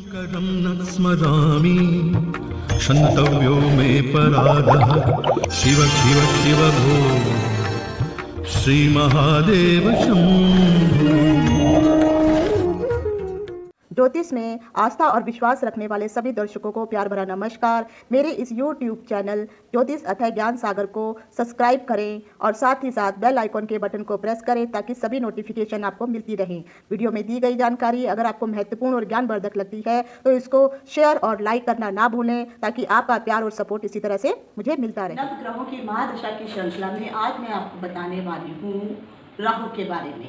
शुभकरं न स्मरामि क्षन्तव्यो मे पराधः शिव शिव शिव भो श्रीमहादेव शम्भो। ज्योतिष में आस्था और विश्वास रखने वाले सभी दर्शकों को प्यार भरा नमस्कार। मेरे इस YouTube चैनल ज्योतिष अथय ज्ञान सागर को सब्सक्राइब करें और साथ ही साथ बेल आइकॉन के बटन को प्रेस करें ताकि सभी नोटिफिकेशन आपको मिलती रहें। वीडियो में दी गई जानकारी अगर आपको महत्वपूर्ण और ज्ञानवर्धक लगती है तो इसको शेयर और लाइक करना ना भूलें ताकि आपका प्यार और सपोर्ट इसी तरह से मुझे मिलता रहे। नवग्रहों की महादशा की श्रृंखला में आज मैं आपको बताने वाली हूँ राहु के बारे में।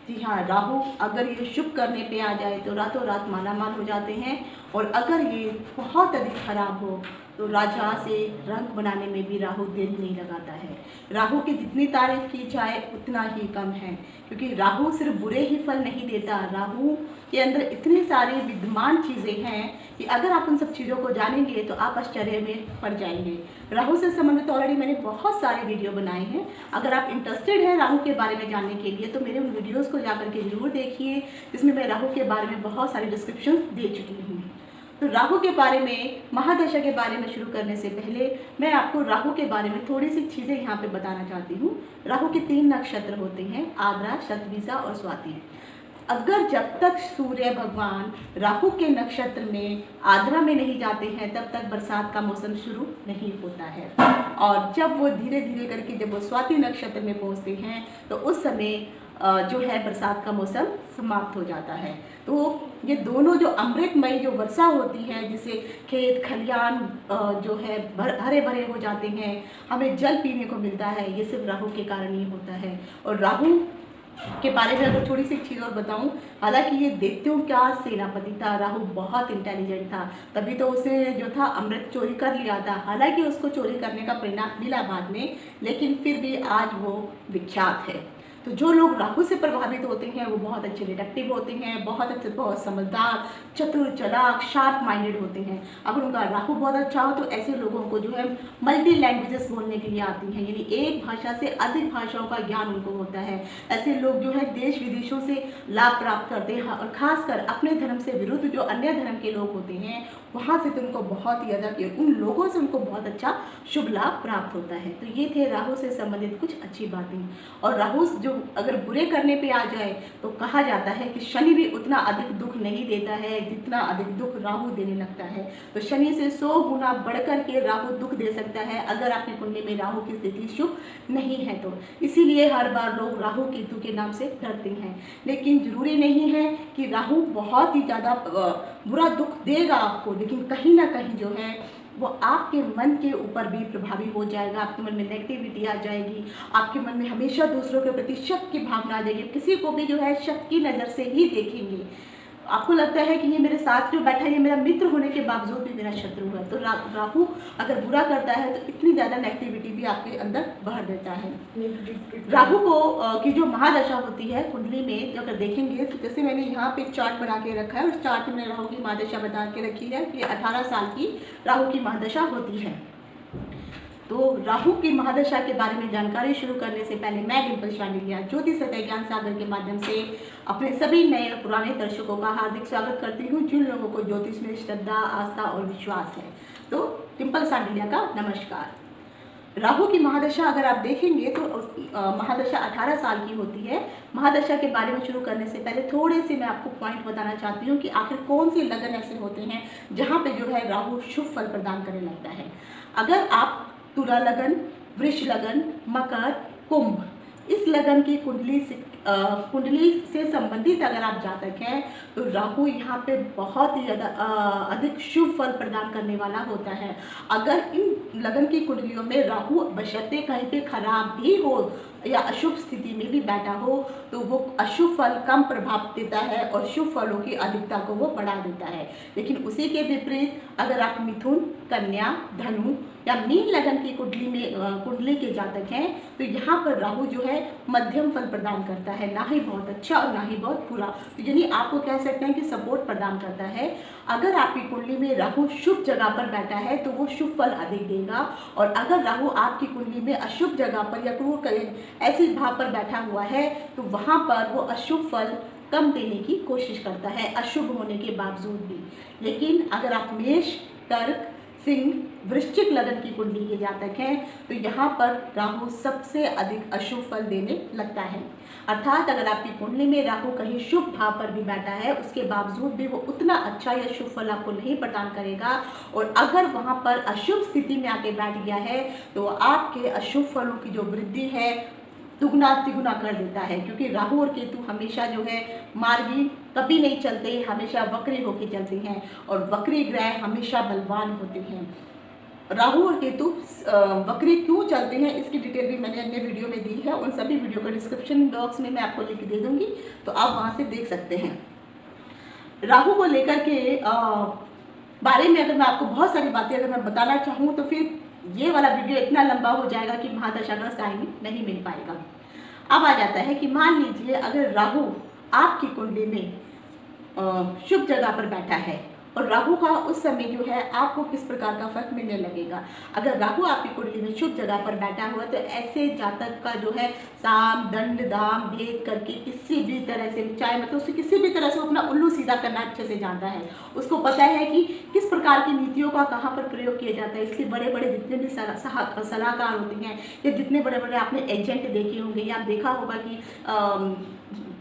जी हाँ, राहु अगर ये शुभ करने पे आ जाए तो रातों रात मालामाल हो जाते हैं और अगर ये बहुत अधिक खराब हो तो राजा से रंग बनाने में भी राहु देर नहीं लगाता है। राहु की जितनी तारीफ की जाए उतना ही कम है, क्योंकि राहु सिर्फ बुरे ही फल नहीं देता। राहु के अंदर इतनी सारी विद्यमान चीज़ें हैं कि अगर आप उन सब चीज़ों को जानेंगे तो आप आश्चर्य में पड़ जाएंगे। राहु से संबंधित ऑलरेडी मैंने बहुत सारे वीडियो बनाए हैं। अगर आप इंटरेस्टेड हैं राहु के बारे में जानने के लिए तो मेरे उन वीडियोज़ को जाकर के जरूर देखिए, जिसमें मैं राहु के बारे में बहुत सारी डिस्क्रिप्शन दे चुकी हूँ। तो राहु के बारे में, महादशा के बारे में शुरू करने से पहले मैं आपको राहु के बारे में थोड़ी सी चीज़ें यहाँ पे बताना चाहती हूँ। राहु के 3 नक्षत्र होते हैं, आद्रा, शतभिषा और स्वाति। अगर जब तक सूर्य भगवान राहु के नक्षत्र में आद्रा में नहीं जाते हैं तब तक बरसात का मौसम शुरू नहीं होता है, और जब वो धीरे धीरे करके जब वो स्वाति नक्षत्र में पहुँचते हैं तो उस समय जो है बरसात का मौसम समाप्त हो जाता है। तो ये दोनों जो अमृतमयी जो वर्षा होती है, जिससे खेत खलियान जो है हरे भरे हो जाते हैं, हमें जल पीने को मिलता है, ये सिर्फ राहु के कारण ही होता है। और राहु के बारे में अगर थोड़ी सी एक चीज़ और बताऊं, हालांकि ये दैत्यों का सेनापति था, राहु बहुत इंटेलिजेंट था, तभी तो उसे जो था अमृत चोरी कर लिया था। हालांकि उसको चोरी करने का परिणाम मिला बाद में, लेकिन फिर भी आज वो विख्यात है। तो जो लोग राहु से प्रभावित होते हैं वो बहुत अच्छे डिटेक्टिव होते हैं, बहुत अच्छे, बहुत समझदार, चतुर, चालाक, शार्प माइंडेड होते हैं। अगर उनका राहु बहुत अच्छा हो तो ऐसे लोगों को जो है मल्टी लैंग्वेजेस बोलने के लिए आती हैं, यानी एक भाषा से अधिक भाषाओं का ज्ञान उनको होता है। ऐसे लोग जो है देश विदेशों से लाभ प्राप्त करते हैं, और खासकर अपने धर्म से विरुद्ध जो अन्य धर्म के लोग होते हैं वहाँ से तो उनको बहुत ही ज़्यादा, उन लोगों से उनको बहुत अच्छा शुभ लाभ प्राप्त होता है। तो ये थे राहु से संबंधित कुछ अच्छी बातें। और राहु जो अगर बुरे करने पे आ जाए तो कहा जाता है कि शनि भी उतना अधिक दुख नहीं देता है जितना अधिक दुख राहु देने लगता है। तो शनि से 100 गुना बढ़कर के राहु दुख दे सकता है अगर आपकी कुंडली में राहु की स्थिति शुभ नहीं है तो। इसीलिए हर बार लोग राहु केतु के नाम से डरते हैं, लेकिन जरूरी नहीं है कि राहु बहुत ही ज़्यादा बुरा दुख देगा आपको, लेकिन कहीं ना कहीं जो है वो आपके मन के ऊपर भी प्रभावी हो जाएगा। आपके मन में नेगेटिविटी आ जाएगी, आपके मन में हमेशा दूसरों के प्रति शक की भावना आ जाएगी, किसी को भी जो है शक की नज़र से ही देखेंगे। आपको लगता है कि ये मेरे साथ जो बैठा है ये मेरा मित्र होने के बावजूद भी मेरा शत्रु है। तो राहु अगर बुरा करता है तो इतनी ज़्यादा नेगेटिविटी भी आपके अंदर भर देता है। राहु को की जो महादशा होती है कुंडली में अगर देखेंगे तो जैसे मैंने यहाँ पे चार्ट बना के रखा है, उस चार्ट में मैंने राहु की महादशा बता के रखी है कि 18 साल की राहु की महादशा होती है। तो राहु की महादशा के बारे में जानकारी शुरू करने से पहले मैं डिम्पल शांडिल्या ज्योतिष अथय ज्ञान सागर के माध्यम से अपने सभी नए और पुराने दर्शकों का हार्दिक स्वागत करती हूँ, जिन लोगों को ज्योतिष में श्रद्धा, आस्था और विश्वास है। तो डिम्पल शांडिल्या का नमस्कार। राहु की महादशा अगर आप देखेंगे तो महादशा 18 साल की होती है। महादशा के बारे में शुरू करने से पहले थोड़े से मैं आपको पॉइंट बताना चाहती हूँ कि आखिर कौन से लगन ऐसे होते हैं जहाँ पे जो है राहु शुभ फल प्रदान करने लगता है। अगर आप तुला लगन, वृष लगन, मकर, कुंभ, इस लगन की कुंडली से संबंधित अगर आप जातक हैं तो राहु यहाँ पे बहुत ही ज़्यादा अधिक शुभ फल प्रदान करने वाला होता है। अगर इन लगन की कुंडलियों में राहु बशर्ते कहीं पे खराब भी हो या अशुभ स्थिति में भी बैठा हो तो वो अशुभ फल कम प्रभाव देता है और शुभ फलों की अधिकता को वो बढ़ा देता है। लेकिन उसी के विपरीत अगर आप मिथुन, कन्या, धनु या मीन लगन की कुंडली के जातक हैं तो यहाँ पर राहु जो है मध्यम फल प्रदान करता है, ना ही बहुत अच्छा और ना ही बहुत बुरा। तो यानी आपको कह सकते हैं कि सपोर्ट प्रदान करता है। अगर आपकी कुंडली में राहु शुभ जगह पर बैठा है तो वो शुभ फल अधिक देगा, और अगर राहु आपकी कुंडली में अशुभ जगह पर या क्रूर ऐसी भाव पर बैठा हुआ है तो वहाँ पर वो अशुभ फल कम देने की कोशिश करता है अशुभ होने के बावजूद भी। लेकिन अगर आप मेष, कर्क, सिंह, वृश्चिक लगन की कुंडली के जातक हैं तो यहाँ पर राहु सबसे अधिक अशुभ फल देने लगता है। अर्थात अगर आपकी कुंडली में राहु कहीं शुभ भाव पर भी बैठा है उसके बावजूद भी वो उतना अच्छा या शुभ फल आपको नहीं प्रदान करेगा, और अगर वहाँ पर अशुभ स्थिति में आके बैठ गया है तो आपके अशुभ फलों की जो वृद्धि है दुगना तिगुना कर देता है। क्योंकि राहु और केतु हमेशा जो है मार्गी कभी नहीं चलते, हमेशा वक्री होकर चलते हैं, और वक्री ग्रह हमेशा बलवान होते हैं। राहु और केतु वक्री क्यों चलते हैं इसकी डिटेल भी मैंने अपने वीडियो में दी है, उन सभी वीडियो का डिस्क्रिप्शन बॉक्स में मैं आपको लिंक दे दूंगी, तो आप वहाँ से देख सकते हैं। राहु को लेकर के बारे में अगर मैं आपको बहुत सारी बातें अगर मैं बताना चाहूँ तो फिर ये वाला वीडियो इतना लंबा हो जाएगा कि महादशाग्रस्त टाइम नहीं मिल पाएगा। अब आ जाता है कि मान लीजिए अगर राहु आपकी कुंडली में शुभ जगह पर बैठा है और राहु का उस समय जो है आपको किस प्रकार का फर्क मिलने लगेगा। अगर राहु आपकी कुंडली में शुभ जगह पर बैठा हुआ तो ऐसे जातक का जो है साम दंड दाम भेद करके किसी भी तरह से, चाहे मतलब उससे किसी भी तरह से अपना उल्लू सीधा करना अच्छे से जानता है। उसको पता है कि किस प्रकार की नीतियों का कहाँ पर प्रयोग किया जाता है। इसलिए बड़े बड़े जितने भी सलाहकार होते हैं या जितने बड़े बड़े आपने एजेंट देखे होंगे या देखा होगा कि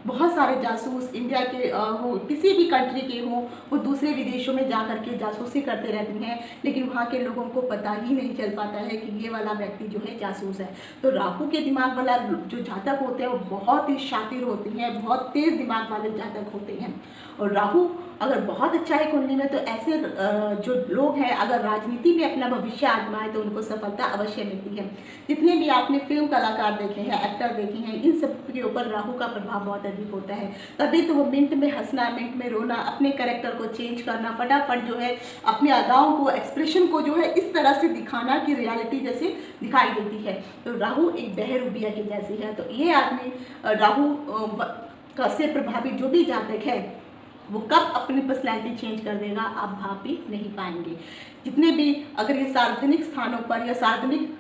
बहुत सारे जासूस इंडिया के हो किसी भी कंट्री के हों वो दूसरे विदेशों में जा करके जासूसी करते रहते हैं, लेकिन वहाँ के लोगों को पता ही नहीं चल पाता है कि ये वाला व्यक्ति जो है जासूस है। तो राहु के दिमाग वाला जो जातक होते हैं वो बहुत ही शातिर होते हैं, बहुत तेज दिमाग वाले जातक होते हैं। और राहु अगर बहुत अच्छा है कुंडली में तो ऐसे जो लोग हैं अगर राजनीति में अपना भविष्य आजमाए तो उनको सफलता अवश्य मिलती है। जितने भी आपने फिल्म कलाकार देखे हैं, एक्टर देखे हैं, इन सब के ऊपर राहु का प्रभाव बहुत अधिक होता है। तभी तो वो मिनट में हंसना, मिनट में रोना, अपने कैरेक्टर को चेंज करना, फटाफट जो है अपने अदाओं को, एक्सप्रेशन को जो है इस तरह से दिखाना कि रियलिटी जैसे दिखाई देती है। तो राहु एक बहरूबिया की जैसी है। तो ये आदमी राहु का से प्रभावित जो भी जातक है वो कब अपनी पर्सनैलिटी चेंज कर देगा आप भाप भी नहीं पाएंगे। जितने भी अगर ये सार्वजनिक स्थानों पर या सार्वजनिक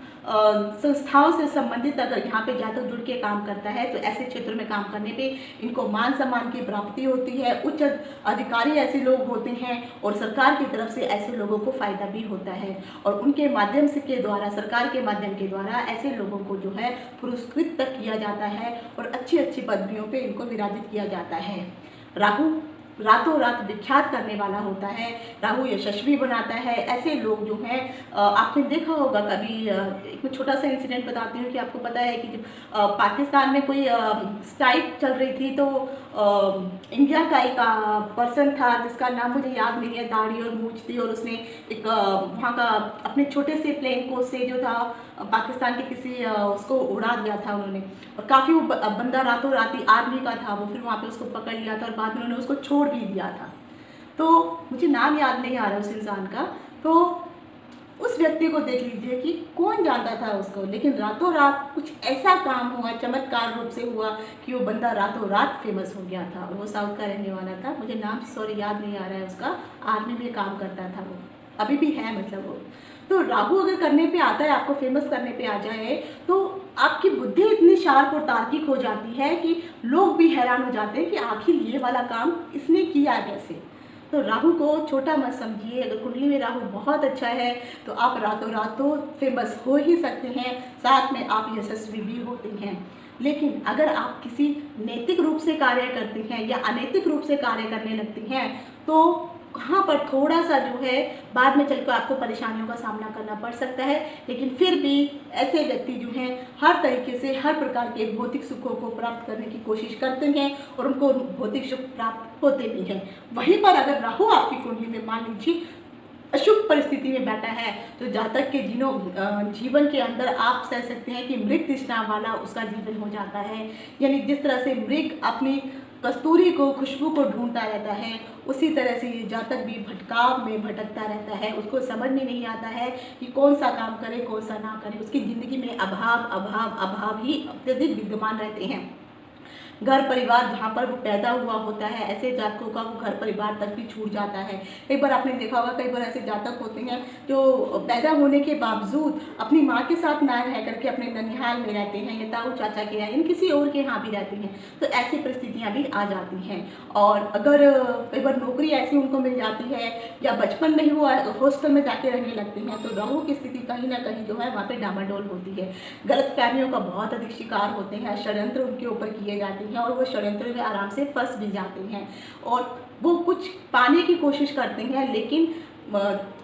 संस्थाओं से संबंधित अगर यहाँ पे जातक जुड़ के काम करता है तो ऐसे क्षेत्र में काम करने पे इनको मान सम्मान की प्राप्ति होती है, उच्च अधिकारी ऐसे लोग होते हैं और सरकार की तरफ से ऐसे लोगों को फ़ायदा भी होता है और उनके माध्यम से के द्वारा, सरकार के माध्यम के द्वारा ऐसे लोगों को जो है पुरस्कृत तक किया जाता है और अच्छी अच्छी पदवियों पर इनको विराजित किया जाता है। राहु रातों रात विख्यात करने वाला होता है, राहु यशस्वी बनाता है। ऐसे लोग जो हैं आपने देखा होगा कभी, एक छोटा सा इंसिडेंट बताती हूँ कि आपको पता है कि जब पाकिस्तान में कोई स्ट्राइक चल रही थी तो इंडिया का एक पर्सन था जिसका नाम मुझे याद नहीं है, दाढ़ी और मूंछ थी, और उसने एक वहाँ का अपने छोटे से प्लेन को से जो था पाकिस्तान के किसी उसको उड़ा दिया था उन्होंने, और काफ़ी वो बंदा रातों रात ही आर्मी का था वो, फिर वहाँ पे उसको पकड़ लिया था और बाद में उन्होंने उसको छोड़ भी दिया था। तो मुझे नाम याद नहीं आ रहा उस इंसान का। तो उस व्यक्ति को देख लीजिए कि कौन जानता था उसको, लेकिन रातों रात कुछ ऐसा काम हुआ, चमत्कार रूप से हुआ कि वो बंदा रातों रात फेमस हो गया था। और वो साउथ का रहने वाला था, मुझे नाम सॉरी याद नहीं आ रहा है उसका, आर्मी में काम करता था वो, अभी भी है मतलब वो। तो राहु अगर करने पे आता है, आपको फेमस करने पे आ जाए तो आपकी बुद्धि इतनी शार्प और तार्किक हो जाती है कि लोग भी हैरान हो जाते हैं कि आखिर ये वाला काम इसने किया कैसे। तो राहु को छोटा मत समझिए। अगर कुंडली में राहु बहुत अच्छा है तो आप रातों रात तो फेमस हो ही सकते हैं, साथ में आप यशस्वी भी होते हैं। लेकिन अगर आप किसी नैतिक रूप से कार्य करते हैं या अनैतिक रूप से कार्य करने लगते हैं तो वहाँ पर थोड़ा सा जो है बाद में चलकर आपको परेशानियों का सामना करना पड़ सकता है। लेकिन फिर भी ऐसे व्यक्ति जो हैं हर तरीके से हर प्रकार के भौतिक सुखों को प्राप्त करने की कोशिश करते हैं और उनको भौतिक सुख प्राप्त होते भी हैं। वहीं पर अगर राहु आपकी कुंडली में मान लीजिए अशुभ परिस्थिति में बैठा है तो जातक के जीवन के अंदर आप कह सकते हैं कि मृग तृष्णा वाला उसका जीवन हो जाता है। यानी जिस तरह से मृग अपनी कस्तूरी को, खुशबू को ढूंढता रहता है, उसी तरह से ये जातक भी भटकाव में भटकता रहता है। उसको समझ में नहीं आता है कि कौन सा काम करे कौन सा ना करे। उसकी ज़िंदगी में अभाव अभाव अभाव ही अत्यधिक विद्यमान रहते हैं। घर परिवार जहाँ पर वो पैदा हुआ होता है, ऐसे जातकों का वो घर परिवार तक भी छूट जाता है। कई बार आपने देखा होगा, कई बार ऐसे जातक होते हैं जो पैदा होने के बावजूद अपनी माँ के साथ ना रह करके अपने ननिहाल में रहते हैं या ताऊ चाचा के यहाँ, किसी और के यहाँ भी रहते हैं। तो ऐसी परिस्थितियाँ भी आ जाती हैं। और अगर कई बार नौकरी ऐसी उनको मिल जाती है या बचपन में ही वो हॉस्टल में जाके रहने लगते हैं, तो राहु की स्थिति कहीं ना कहीं जो है वहाँ पे डामाडोल होती है। गलत फहमियों का बहुत अधिक शिकार होते हैं, षड्यंत्र उनके ऊपर किए जाते हैं और वो षड्यंत्र में आराम से फंस भी जाते हैं और वो कुछ पाने की कोशिश करते हैं, लेकिन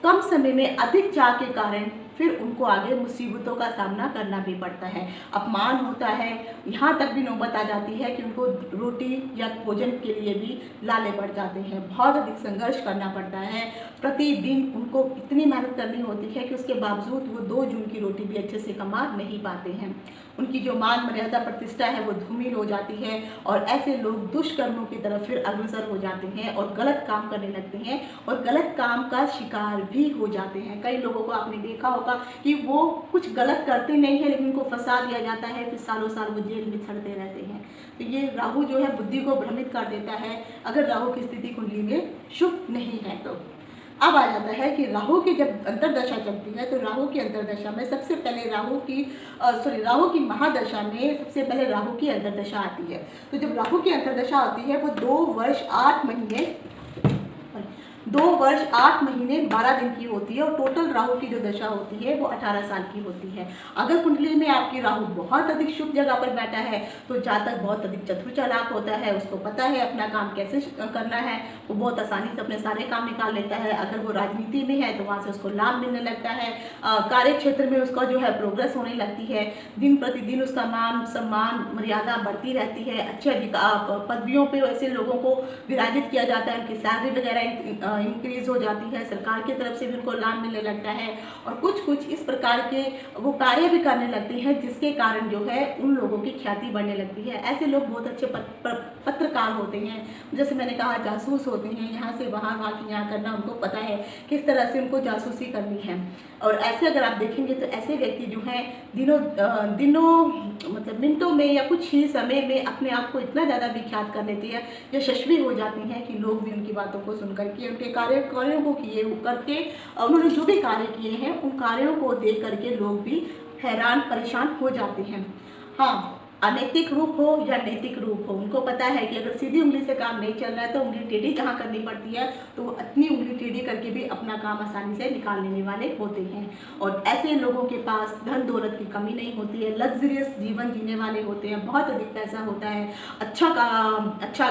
कम समय में अधिक चाह के कारण फिर उनको आगे मुसीबतों का सामना करना भी पड़ता है, अपमान होता है। यहाँ तक भी नौबत आ जाती है कि उनको रोटी या भोजन के लिए भी लाले पड़ जाते हैं, बहुत अधिक संघर्ष करना पड़ता है। प्रतिदिन उनको इतनी मेहनत करनी होती है कि उसके बावजूद वो 2 जून की रोटी भी अच्छे से कमा नहीं पाते हैं। उनकी जो मान मर्यादा प्रतिष्ठा है वो धूमिल हो जाती है और ऐसे लोग दुष्कर्मों की तरफ फिर अग्रसर हो जाते हैं और गलत काम करने लगते हैं और गलत काम का शिकार भी हो जाते हैं। कई लोगों को आपने देखा होगा कि वो कुछ गलत करते नहीं है, लेकिन उनको फंसा दिया जाता है, फिर सालों साल वो जेल में सड़ते रहते हैं। तो ये राहु जो है बुद्धि को भ्रमित कर देता है अगर राहु की स्थिति कुंडली में शुभ नहीं है। तो अब आ जाता है कि राहु की जब अंतर्दशा चलती है, तो राहु की अंतर्दशा में सबसे पहले राहु की महादशा में सबसे पहले राहु की अंतर्दशा आती है। तो जब राहु की अंतर्दशा आती है वो 2 वर्ष 8 महीने 12 दिन की होती है और टोटल राहु की जो दशा होती है वो 18 साल की होती है। अगर कुंडली में आपकी राहु बहुत अधिक शुभ जगह पर बैठा है तो जातक बहुत अधिक चतुर चालाक होता है, उसको पता है अपना काम कैसे करना है, वो बहुत आसानी से अपने सारे काम निकाल लेता है। अगर वो राजनीति में है तो वहाँ से उसको लाभ मिलने लगता है, कार्य क्षेत्र में उसका जो है प्रोग्रेस होने लगती है, दिन प्रतिदिन उसका मान सम्मान मर्यादा बढ़ती रहती है, अच्छे पदवियों पर ऐसे लोगों को विराजित किया जाता है, उनकी सैलरी वगैरह इंक्रीज हो जाती है, सरकार की तरफ से भी उनको लाभ मिलने लगता है और कुछ इस प्रकार के वो कार्य भी करने लगते हैं जिसके कारण जो है उन लोगों की ख्याति बढ़ने लगती है। ऐसे लोग बहुत अच्छे पत्रकार होते हैं, जैसे मैंने कहा जासूस होते हैं, यहाँ से वहाँ की यहाँ करना उनको पता है किस तरह से उनको जासूसी करनी है। और ऐसे अगर आप देखेंगे तो ऐसे व्यक्ति जो हैं दिनों मतलब मिनटों में या कुछ ही समय में अपने आप को इतना ज़्यादा विख्यात कर लेती है, यशस्वी हो जाती हैं कि लोग भी उनकी बातों को सुनकर के उनके कार्यों को किए करके उन्होंने जो भी कार्य किए हैं उन कार्यों को देख करके लोग भी हैरान परेशान हो जाते हैं। हाँ, अनैतिक रूप हो या नैतिक रूप हो, उनको पता है कि अगर सीधी उंगली से काम नहीं चल रहा है तो उंगली टेढ़ी जहाँ करनी पड़ती है तो वो अपनी उंगली टेढ़ी करके भी अपना काम आसानी से निकाल लेने वाले होते हैं। और ऐसे लोगों के पास धन दौलत की कमी नहीं होती है, लग्जरियस जीवन जीने वाले होते हैं, बहुत अधिक पैसा होता है, अच्छा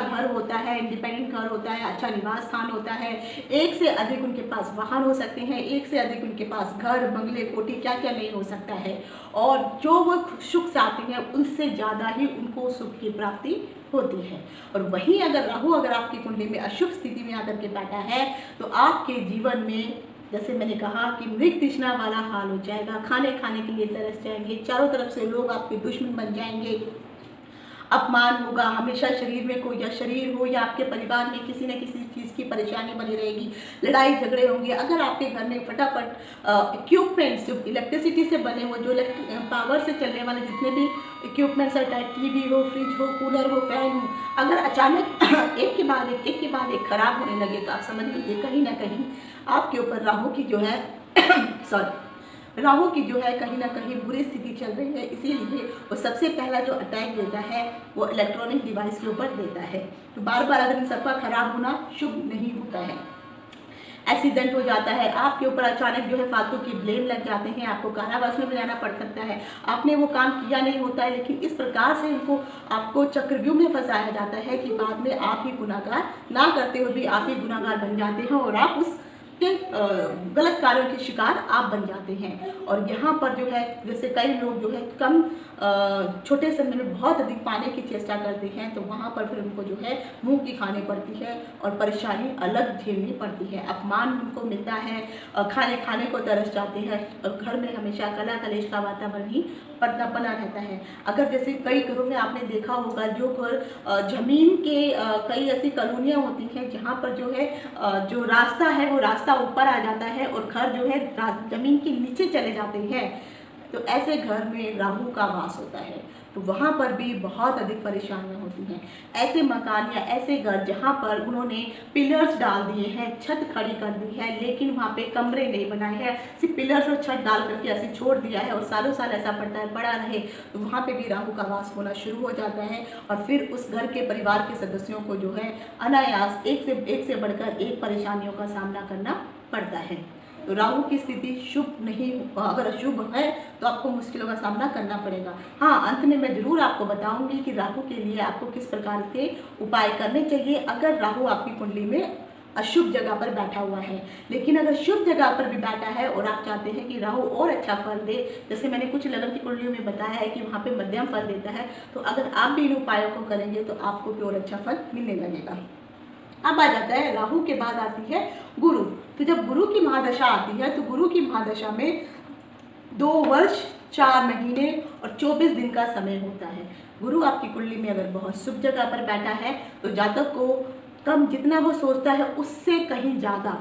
घर होता है, इंडिपेंडेंट घर होता है, अच्छा निवास स्थान होता है, एक से अधिक उनके पास वाहन हो सकते हैं, एक से अधिक उनके पास घर बंगले कोठी क्या क्या नहीं हो सकता है। और जो वो सुख चाहते हैं उनसे ज़्यादा ही उनको सुख की प्राप्ति होती है। और वहीं अगर राहु आपकी कुंडली में अशुभ स्थिति में आकर के बैठा है तो आपके जीवन में जैसे मैंने कहा कि मृग तृष्णा वाला हाल हो जाएगा, खाने के लिए तरस जाएंगे, चारों तरफ से लोग आपके दुश्मन बन जाएंगे, अपमान होगा, हमेशा शरीर में कोई या शरीर हो या आपके परिवार में किसी न किसी चीज़ की परेशानी बनी रहेगी, लड़ाई झगड़े होंगे। अगर आपके घर में फटाफट इक्विपमेंट्स जो इलेक्ट्रिसिटी से बने हुए, जो पावर से चलने वाले जितने भी इक्विपमेंट्स है, चाहे टीवी हो, फ्रिज हो, कूलर हो, फैन हो, अगर अचानक एक के बाद एक खराब होने लगे तो आप समझ लीजिए कहीं ना कहीं आपके ऊपर राहु की जो है कहीं ना कहीं बुरी स्थिति चल रही है। इसीलिए वो सबसे पहला जो अटैक देता है वो इलेक्ट्रॉनिक डिवाइस के ऊपर देता है। तो बार बार अगर इन सबका खराब होना शुभ नहीं होता है, एक्सीडेंट हो जाता है, आपके ऊपर अचानक जो है फालतू की ब्लेम लग जाते हैं, आपको कारावास में भी जाना पड़ सकता है, आपने वो काम किया नहीं होता है, लेकिन इस प्रकार से आपको चक्रव्यूह में फंसाया जाता है कि बाद में आप ही गुनाहगार ना करते हुए भी आप ही गुनाहगार बन जाते हैं और आप उस के गलत कार्यों के शिकार आप बन जाते हैं। और यहाँ पर जो है जैसे कई लोग जो है कम छोटे समय में बहुत अधिक पाने की चेष्टा करते हैं तो वहाँ पर फिर उनको जो है मुंह की खानी पड़ती है और परेशानी अलग झेलनी पड़ती है, अपमान उनको मिलता है, खाने को तरस जाते हैं और घर में हमेशा कला कलेश का वातावरण ही बना रहता है। अगर जैसे कई घरों में आपने देखा होगा जो घर जमीन के कई ऐसी कॉलोनियाँ होती हैं जहाँ पर जो है जो रास्ता है वो रास्ता ऊपर आ जाता है और घर जो है जमीन के नीचे चले जाते हैं, तो ऐसे घर में राहु का वास होता है। तो वहाँ पर भी बहुत अधिक परेशानियाँ होती हैं। ऐसे मकान या ऐसे घर जहाँ पर उन्होंने पिलर्स डाल दिए हैं, छत खड़ी कर दी है, लेकिन वहाँ पे कमरे नहीं बनाए हैं, सिर्फ पिलर्स और छत डाल करके ऐसे छोड़ दिया है और सालों साल ऐसा पड़ा रहे, तो वहाँ पे भी राहु का वास होना शुरू हो जाता है। और फिर उस घर के परिवार के सदस्यों को जो है अनायास एक से बढ़कर एक परेशानियों का सामना करना पड़ता है। तो राहु की स्थिति शुभ नहीं, अगर अशुभ है तो आपको मुश्किलों का सामना करना पड़ेगा। हाँ, अंत में मैं जरूर आपको बताऊंगी कि राहु के लिए आपको किस प्रकार के उपाय करने चाहिए अगर राहु आपकी कुंडली में अशुभ जगह पर बैठा हुआ है। लेकिन अगर शुभ जगह पर भी बैठा है और आप चाहते हैं कि राहु और अच्छा फल दे, जैसे मैंने कुछ लगन की कुंडलियों में बताया है कि वहाँ पे मध्यम फल देता है, तो अगर आप भी इन उपायों को करेंगे तो आपको भी और अच्छा फल मिलने लगेगा। अब आ जाता है राहु के बाद आती है गुरु। तो जब गुरु की महादशा आती है तो गुरु की महादशा में 2 वर्ष 4 महीने और 24 दिन का समय होता है। गुरु आपकी कुंडली में अगर बहुत शुभ जगह पर बैठा है तो जातक को कम जितना वो सोचता है उससे कहीं ज़्यादा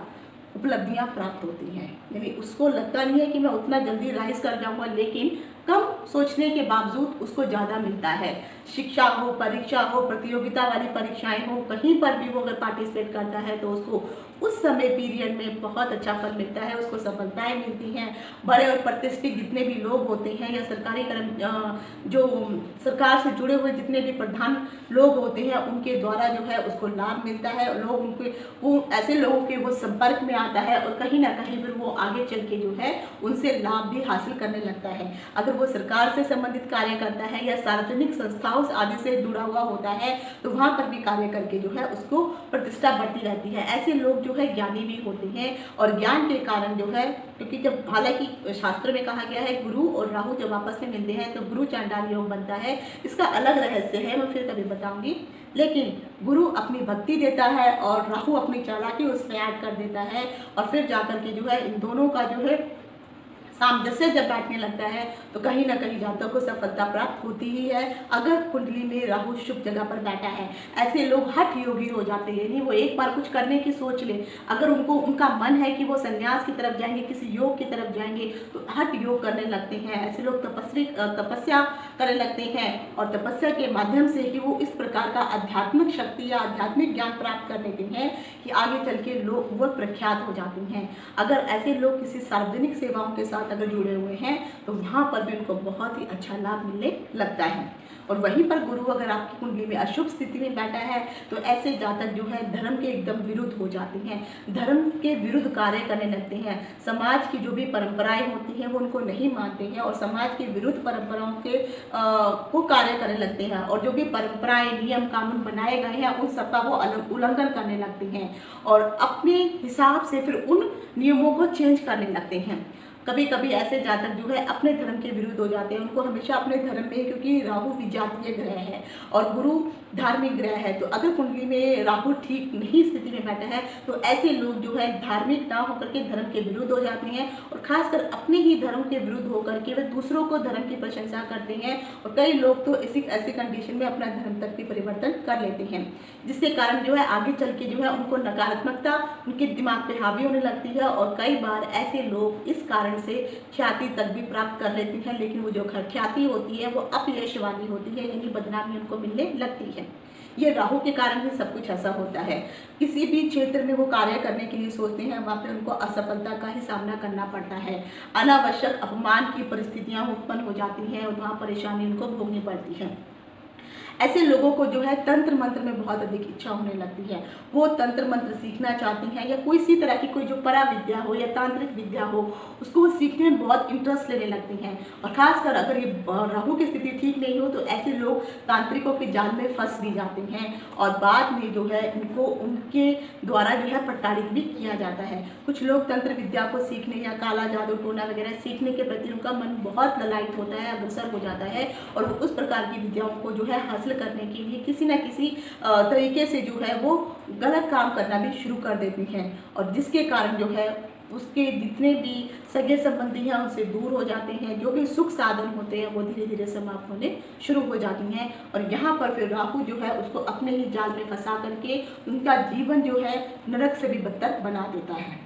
उपलब्धियां प्राप्त होती हैं। यानी उसको लगता नहीं है कि मैं उतना जल्दी राइज कर जाऊंगा, लेकिन कम सोचने के बावजूद उसको ज़्यादा मिलता है। शिक्षा हो, परीक्षा हो, प्रतियोगिता वाली परीक्षाएं हो, कहीं पर भी वो अगर पार्टिसिपेट करता है तो उसको उस समय पीरियड में बहुत अच्छा फल मिलता है, उसको सफलताएं मिलती हैं। बड़े और प्रतिष्ठित जितने भी लोग होते हैं या सरकारी जो सरकार से जुड़े हुए जितने भी प्रधान लोग होते हैं उनके द्वारा जो है उसको लाभ मिलता है। लोग वो ऐसे लोगों के वो संपर्क में आता है और कहीं ना कहीं फिर वो आगे चल के जो है उनसे लाभ भी हासिल करने लगता है। अगर वो सरकार से संबंधित कार्य करता है या सार्वजनिक संस्थाओं आदि से जुड़ा हुआ होता है तो वहाँ पर भी कार्य करके जो है उसको प्रतिष्ठा बढ़ती रहती है। ऐसे लोग जो है ज्ञानी भी होते हैं और ज्ञान के कारण जो है, क्योंकि जब हालांकि शास्त्र में कहा गया है गुरु और राहु जब आपस में मिलते हैं तो गुरु चांडाल योग बनता है। इसका अलग रहस्य है, मैं फिर कभी बताऊंगी। लेकिन गुरु अपनी भक्ति देता है और राहु अपनी चालाकी उसमें ऐड कर देता है और फिर जाकर के जो है इन दोनों का जो है सामंजस्य जब बैठने लगता है तो कहीं ना कहीं जातक को सफलता प्राप्त होती ही है। अगर कुंडली में राहु शुभ जगह पर बैठा है, ऐसे लोग हठ योगी हो जाते हैं। नहीं, वो एक बार कुछ करने की सोच ले, अगर उनका मन है कि वो संन्यास की तरफ जाएंगे, किसी योग की तरफ जाएंगे तो हठ योग करने लगते हैं। ऐसे लोग तपस्या करने लगते हैं और तपस्या के माध्यम से ही वो इस प्रकार का आध्यात्मिक शक्ति या आध्यात्मिक ज्ञान प्राप्त कर लेते हैं कि आगे चल के लोग वो प्रख्यात हो जाते हैं। अगर ऐसे लोग किसी सार्वजनिक सेवाओं के साथ अगर जुड़े हुए हैं तो वहां पर भी उनको बहुत ही अच्छा लाभ मिलने लगता है। और वहीं पर गुरु अगर आपकी कुंडली में अशुभ स्थिति में बैठा है तो ऐसे जातक जो है धर्म के एकदम विरुद्ध हो जाते हैं, धर्म के विरुद्ध कार्य करने लगते हैं। समाज की जो भी परंपराएं होती हैं वो उनको नहीं मानते हैं और समाज के विरुद्ध परंपराओं के को कार्य करने लगते हैं और जो भी परंपराएं नियम कानून बनाए गए हैं उन सबका वो उल्लंघन करने लगते हैं और अपने हिसाब से फिर उन नियमों को चेंज करने लगते हैं। कभी कभी ऐसे जातक जो है अपने धर्म के विरुद्ध हो जाते हैं, उनको हमेशा अपने धर्म में, क्योंकि राहु विजातीय ग्रह है और गुरु धार्मिक ग्रह है, तो अगर कुंडली में राहु ठीक नहीं स्थिति में बैठा है तो ऐसे लोग जो है धार्मिक ना होकर के धर्म के विरुद्ध हो जाते हैं और खासकर अपने ही धर्म के विरुद्ध होकर के वे दूसरों को धर्म की प्रशंसा करते हैं और कई लोग तो ऐसी कंडीशन में अपना धर्म तक भी परिवर्तन कर लेते हैं, जिसके कारण जो है आगे चल के जो है उनको नकारात्मकता उनके दिमाग पे हावी होने लगती है और कई बार ऐसे लोग इस कारण से ख्याति तक भी प्राप्त कर लेती हैं। लेकिन वो जो ख्याति होती है वो अपयश वाली होती है, यानी बदनामी उनको मिलने लगती है। ये राहु के कारण ही सब कुछ ऐसा होता है। किसी भी क्षेत्र में वो कार्य करने के लिए सोचते हैं वहाँ पे उनको असफलता का ही सामना करना पड़ता है, अनावश्यक अपमान की परिस्थितियाँ उत्पन्न हो जाती हैं और वहाँ परेशानी उनको भोगनी पड़ती है। ऐसे लोगों को जो है तंत्र मंत्र में बहुत अधिक इच्छा होने लगती है, वो तंत्र मंत्र सीखना चाहती हैं या कोई सी तरह की कोई जो परा विद्या हो या तांत्रिक विद्या हो उसको वो सीखने में बहुत इंटरेस्ट लेने लगती हैं। और खासकर अगर ये राहु की स्थिति ठीक नहीं हो तो ऐसे लोग तांत्रिकों के जाल में फंस भी जाते हैं और बाद में जो है इनको उनके द्वारा जो है प्रताड़ित भी किया जाता है। कुछ लोग तंत्र विद्या को सीखने या काला जादू टोना वगैरह सीखने के प्रति उनका मन बहुत ललायित होता है, अग्रसर हो जाता है और उस प्रकार की विद्याओं को जो है करने के लिए किसी न किसी तरीके से जो है वो गलत काम करना भी शुरू कर देती हैं और जिसके कारण जो है उसके जितने भी सगे संबंधी हैं उनसे दूर हो जाते हैं। जो भी सुख साधन होते हैं वो धीरे धीरे समाप्त होने शुरू हो जाती हैं और यहाँ पर फिर राहु जो है उसको अपने ही जाल में फंसा करके उनका जीवन जो है नरक से भी बदतर बना देता है।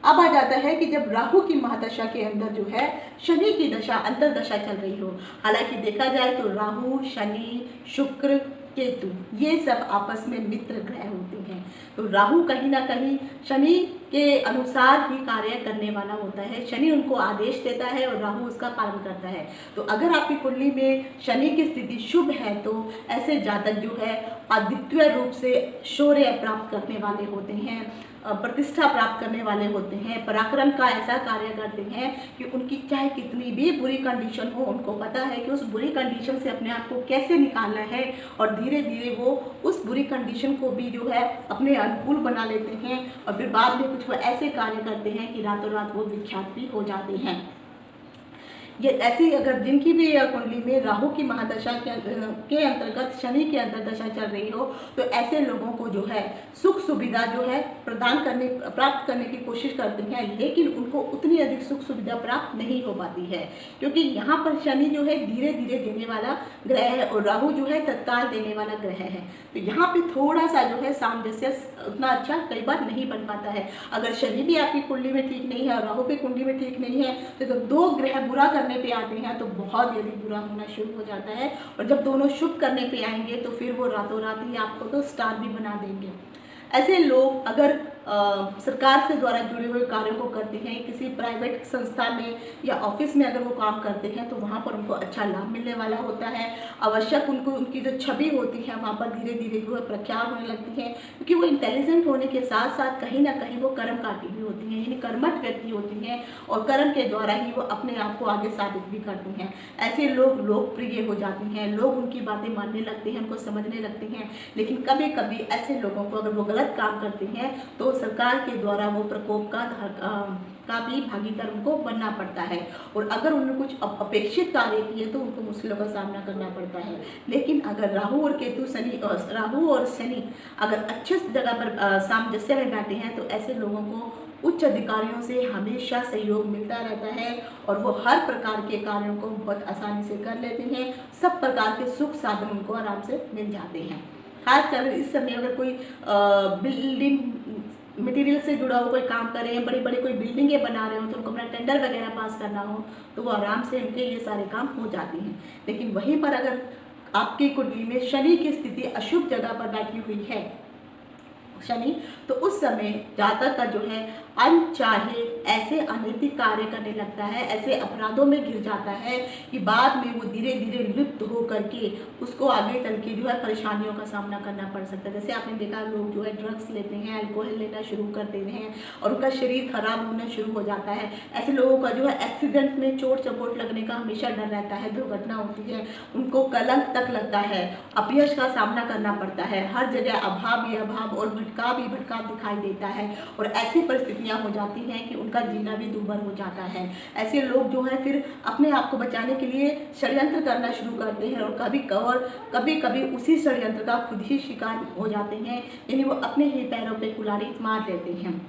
अब आ जाता है कि जब राहु की महादशा के अंदर जो है शनि की दशा अंतरदशा चल रही हो, हालांकि देखा जाए तो राहु, शनि, शुक्र, केतु ये सब आपस में मित्र ग्रह होते हैं। तो राहु कहीं ना कहीं शनि के अनुसार ही कार्य करने वाला होता है। शनि उनको आदेश देता है और राहु उसका पालन करता है। तो अगर आपकी कुंडली में शनि की स्थिति शुभ है तो ऐसे जातक जो है अद्वितीय रूप से शौर्य प्राप्त करने वाले होते हैं, प्रतिष्ठा प्राप्त करने वाले होते हैं, पराक्रम का ऐसा कार्य करते हैं कि उनकी चाहे कितनी भी बुरी कंडीशन हो, उनको पता है कि उस बुरी कंडीशन से अपने आप को कैसे निकालना है और धीरे धीरे वो उस बुरी कंडीशन को भी जो है अपने अनुकूल बना लेते हैं और फिर बाद में कुछ वो ऐसे कार्य करते हैं कि रातों रात वो विख्यात भी हो जाते हैं। ये ऐसी अगर जिनकी भी कुंडली में राहु की महादशा के अंतर्गत शनि की अंतर्दशा चल रही हो तो ऐसे लोगों को जो है सुख सुविधा जो है प्राप्त करने की कोशिश करते हैं, लेकिन उनको उतनी अधिक सुख सुविधा प्राप्त नहीं हो पाती है, क्योंकि यहाँ पर शनि जो है धीरे धीरे देने वाला ग्रह है और राहु जो है तत्काल देने वाला ग्रह है। तो यहाँ पे थोड़ा सा जो है सामंजस्य उतना अच्छा कई बार नहीं बन पाता है। अगर शनि भी आपकी कुंडली में ठीक नहीं है और राहु भी कुंडली में ठीक नहीं है तो जब दो ग्रह बुरा करने पे आते हैं तो बहुत जल्दी बुरा होना शुरू हो जाता है, और जब दोनों शुभ करने पे आएंगे तो फिर वो रातों रात ही आपको तो स्टार भी बना देंगे। ऐसे लोग अगर सरकार से द्वारा जुड़े हुए कार्यों को करते हैं, किसी प्राइवेट संस्था में या ऑफिस में अगर वो काम करते हैं तो वहाँ पर उनको अच्छा लाभ मिलने वाला होता है। आवश्यक उनको उनकी जो छवि होती है वहाँ पर धीरे धीरे जो है प्रख्यात होने लगती है, क्योंकि वो इंटेलिजेंट होने के साथ साथ कहीं ना कहीं वो कर्मकाटी भी होती हैं, यानी कर्मठ व्यक्ति होती हैं और कर्म के द्वारा ही वो अपने आप को आगे साबित भी करती हैं। ऐसे लोग लोकप्रिय हो जाते हैं, लोग उनकी बातें मानने लगते हैं, उनको समझने लगते हैं। लेकिन कभी कभी ऐसे लोगों को अगर वो गलत काम करते हैं तो सरकार के द्वारा वो प्रकोप का भी भागीदार उनको बनना पड़ता है, और अगर उन्होंने कुछ अपेक्षित कार्य किए तो उनको मुश्किलों का सामना करना पड़ता है। लेकिन अगर राहु और शनि अगर अच्छे जगह पर सामंजस्य में बैठे हैं तो ऐसे लोगों को उच्च अधिकारियों से हमेशा सहयोग मिलता रहता है और वो हर प्रकार के कार्यों को बहुत आसानी से कर लेते हैं। सब प्रकार के सुख साधन उनको आराम से मिल जाते हैं। खासकर इस समय अगर कोई बिल्डिंग मटेरियल से जुड़ा हुआ कोई काम कर रहे हैं, बड़ी बड़ी कोई बिल्डिंगें बना रहे हो तो उनको अपना टेंडर वगैरह पास करना हो तो वो आराम से उनके ये सारे काम हो जाते हैं। लेकिन वहीं पर अगर आपकी कुंडली में शनि की स्थिति अशुभ जगह पर बैठी हुई है शनि, तो उस समय जातक का जो है अनचाहे ऐसे अनैतिक कार्य करने लगता है, ऐसे अपराधों में घिर जाता है कि बाद में वो धीरे धीरे लिप्त हो करके उसको आगे चल के जो है परेशानियों का सामना करना पड़ सकता है। जैसे आपने देखा लोग जो है ड्रग्स लेते हैं, अल्कोहल लेना शुरू कर देते हैं और उनका शरीर खराब होना शुरू हो जाता है। ऐसे लोगों का जो है एक्सीडेंट में चोट चपोट लगने का हमेशा डर रहता है, दुर्घटना होती है, उनको कलंक तक लगता है, अपयश का सामना करना पड़ता है, हर जगह अभाव ही अभाव और भटकाव ही भटकाव दिखाई देता है और ऐसी परिस्थितियां हो जाती हैं कि उनका जीना भी दूभर हो जाता है। ऐसे लोग जो है फिर अपने आप को बचाने के लिए षड्यंत्र करना शुरू करते हैं और कभी कभी उसी षड्यंत्र का खुद ही शिकार हो जाते हैं, यानी वो अपने ही पैरों पे कुल्हाड़ी मार लेते हैं।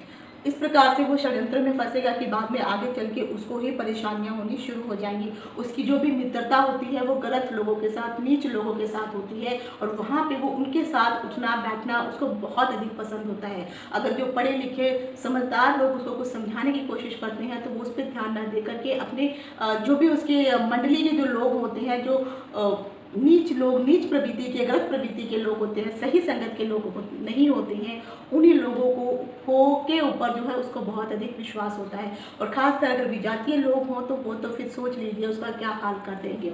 इस प्रकार से वो षड्यंत्र में फंसेगा कि बाद में आगे चल के उसको ही परेशानियां होनी शुरू हो जाएंगी। उसकी जो भी मित्रता होती है वो गलत लोगों के साथ, नीच लोगों के साथ होती है और वहाँ पे वो उनके साथ उठना बैठना उसको बहुत अधिक पसंद होता है। अगर जो पढ़े लिखे समझदार लोग उसको कुछ समझाने की कोशिश करते हैं तो वो उस पर ध्यान न दे करके अपने जो भी उसके मंडली के जो लोग होते हैं, जो नीच प्रवृत्ति के, गलत प्रवृत्ति के लोग होते हैं, सही संगत के लोग नहीं होते हैं, उन्हीं लोगों को के ऊपर जो है उसको बहुत अधिक विश्वास होता है। और खासकर अगर विजातीय लोग हों तो वो तो फिर सोच लीजिए उसका क्या हाल कर देंगे।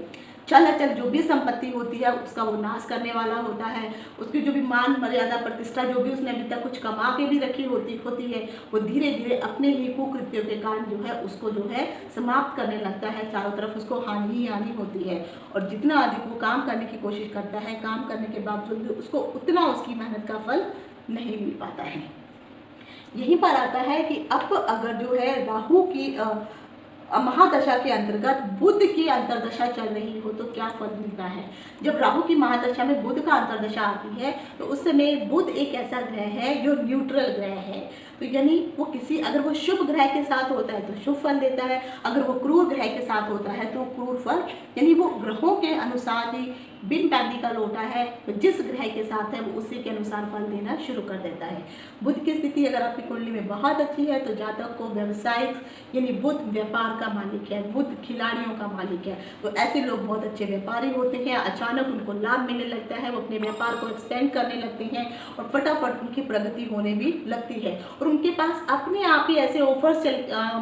चल जो भी संपत्ति होती है उसका वो नाश करने वाला होता है। उसकी जो भी मान मर्यादा प्रतिष्ठा जो भी उसने अभी तक कुछ कमा के भी रखी होती है वो धीरे धीरे अपने ही कुकृत्यों के कारण जो है उसको जो है समाप्त करने लगता है। चारों तरफ उसको हानि ही हानि होती है और जितना अधिक वो काम करने की कोशिश करता है, काम करने के बावजूद भी उसको उतना उसकी मेहनत का फल नहीं मिल पाता है। यहीं पर आता है कि अब अगर जो है राहु की महादशा के अंतर्गत बुध की अंतर्दशा चल रही हो तो क्या फल मिलता है। जब राहु की महादशा में बुध का अंतर्दशा आती है तो उस समय बुध एक ऐसा ग्रह है जो न्यूट्रल ग्रह है, तो यानी वो अगर वो शुभ ग्रह के साथ होता है तो शुभ फल देता है, अगर वो क्रूर ग्रह के साथ होता है तो क्रूर फल, यानी वो ग्रहों के अनुसार ही बिन डांडी का लोटा है तो जिस ग्रह के साथ है वो उसी के अनुसार फल देना शुरू कर देता है। बुध की स्थिति अगर आपकी कुंडली में बहुत अच्छी है तो जातक को व्यवसायिक यानी बुध व्यापार का मालिक है, बुध खिलाड़ियों का मालिक है, तो ऐसे लोग बहुत अच्छे व्यापारी होते हैं। अचानक उनको लाभ मिलने लगता है, वो अपने व्यापार को एक्सटेंड करने लगते हैं और फटाफट उनकी प्रगति होने भी लगती है और उनके पास अपने आप ही ऐसे ऑफर्स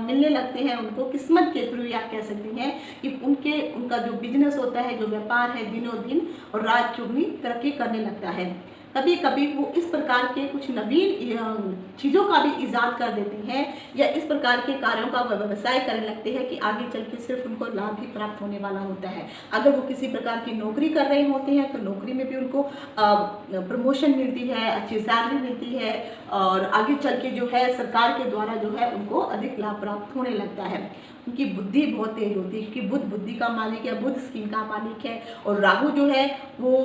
मिलने लगते हैं उनको, किस्मत के थ्रू आप कह सकती हैं कि उनका जो बिजनेस होता है, जो व्यापार है, दिनों दिन और रात चुगनी तरक्की करने लगता है। कभी कभी वो इस प्रकार के कुछ नवीन चीज़ों का भी ईजाद कर देते हैं या इस प्रकार के कार्यों का व्यवसाय करने लगते हैं कि आगे चल के सिर्फ उनको लाभ ही प्राप्त होने वाला होता है। अगर वो किसी प्रकार की नौकरी कर रहे होते हैं तो नौकरी में भी उनको प्रमोशन मिलती है, अच्छी सैलरी मिलती है और आगे चल के जो है सरकार के द्वारा जो है उनको अधिक लाभ प्राप्त होने लगता है। उनकी बुद्धि बहुत तेज होती है क्योंकि बुध बुद्धि का मालिक है, बुध स्किन का मालिक है और राहु जो है वो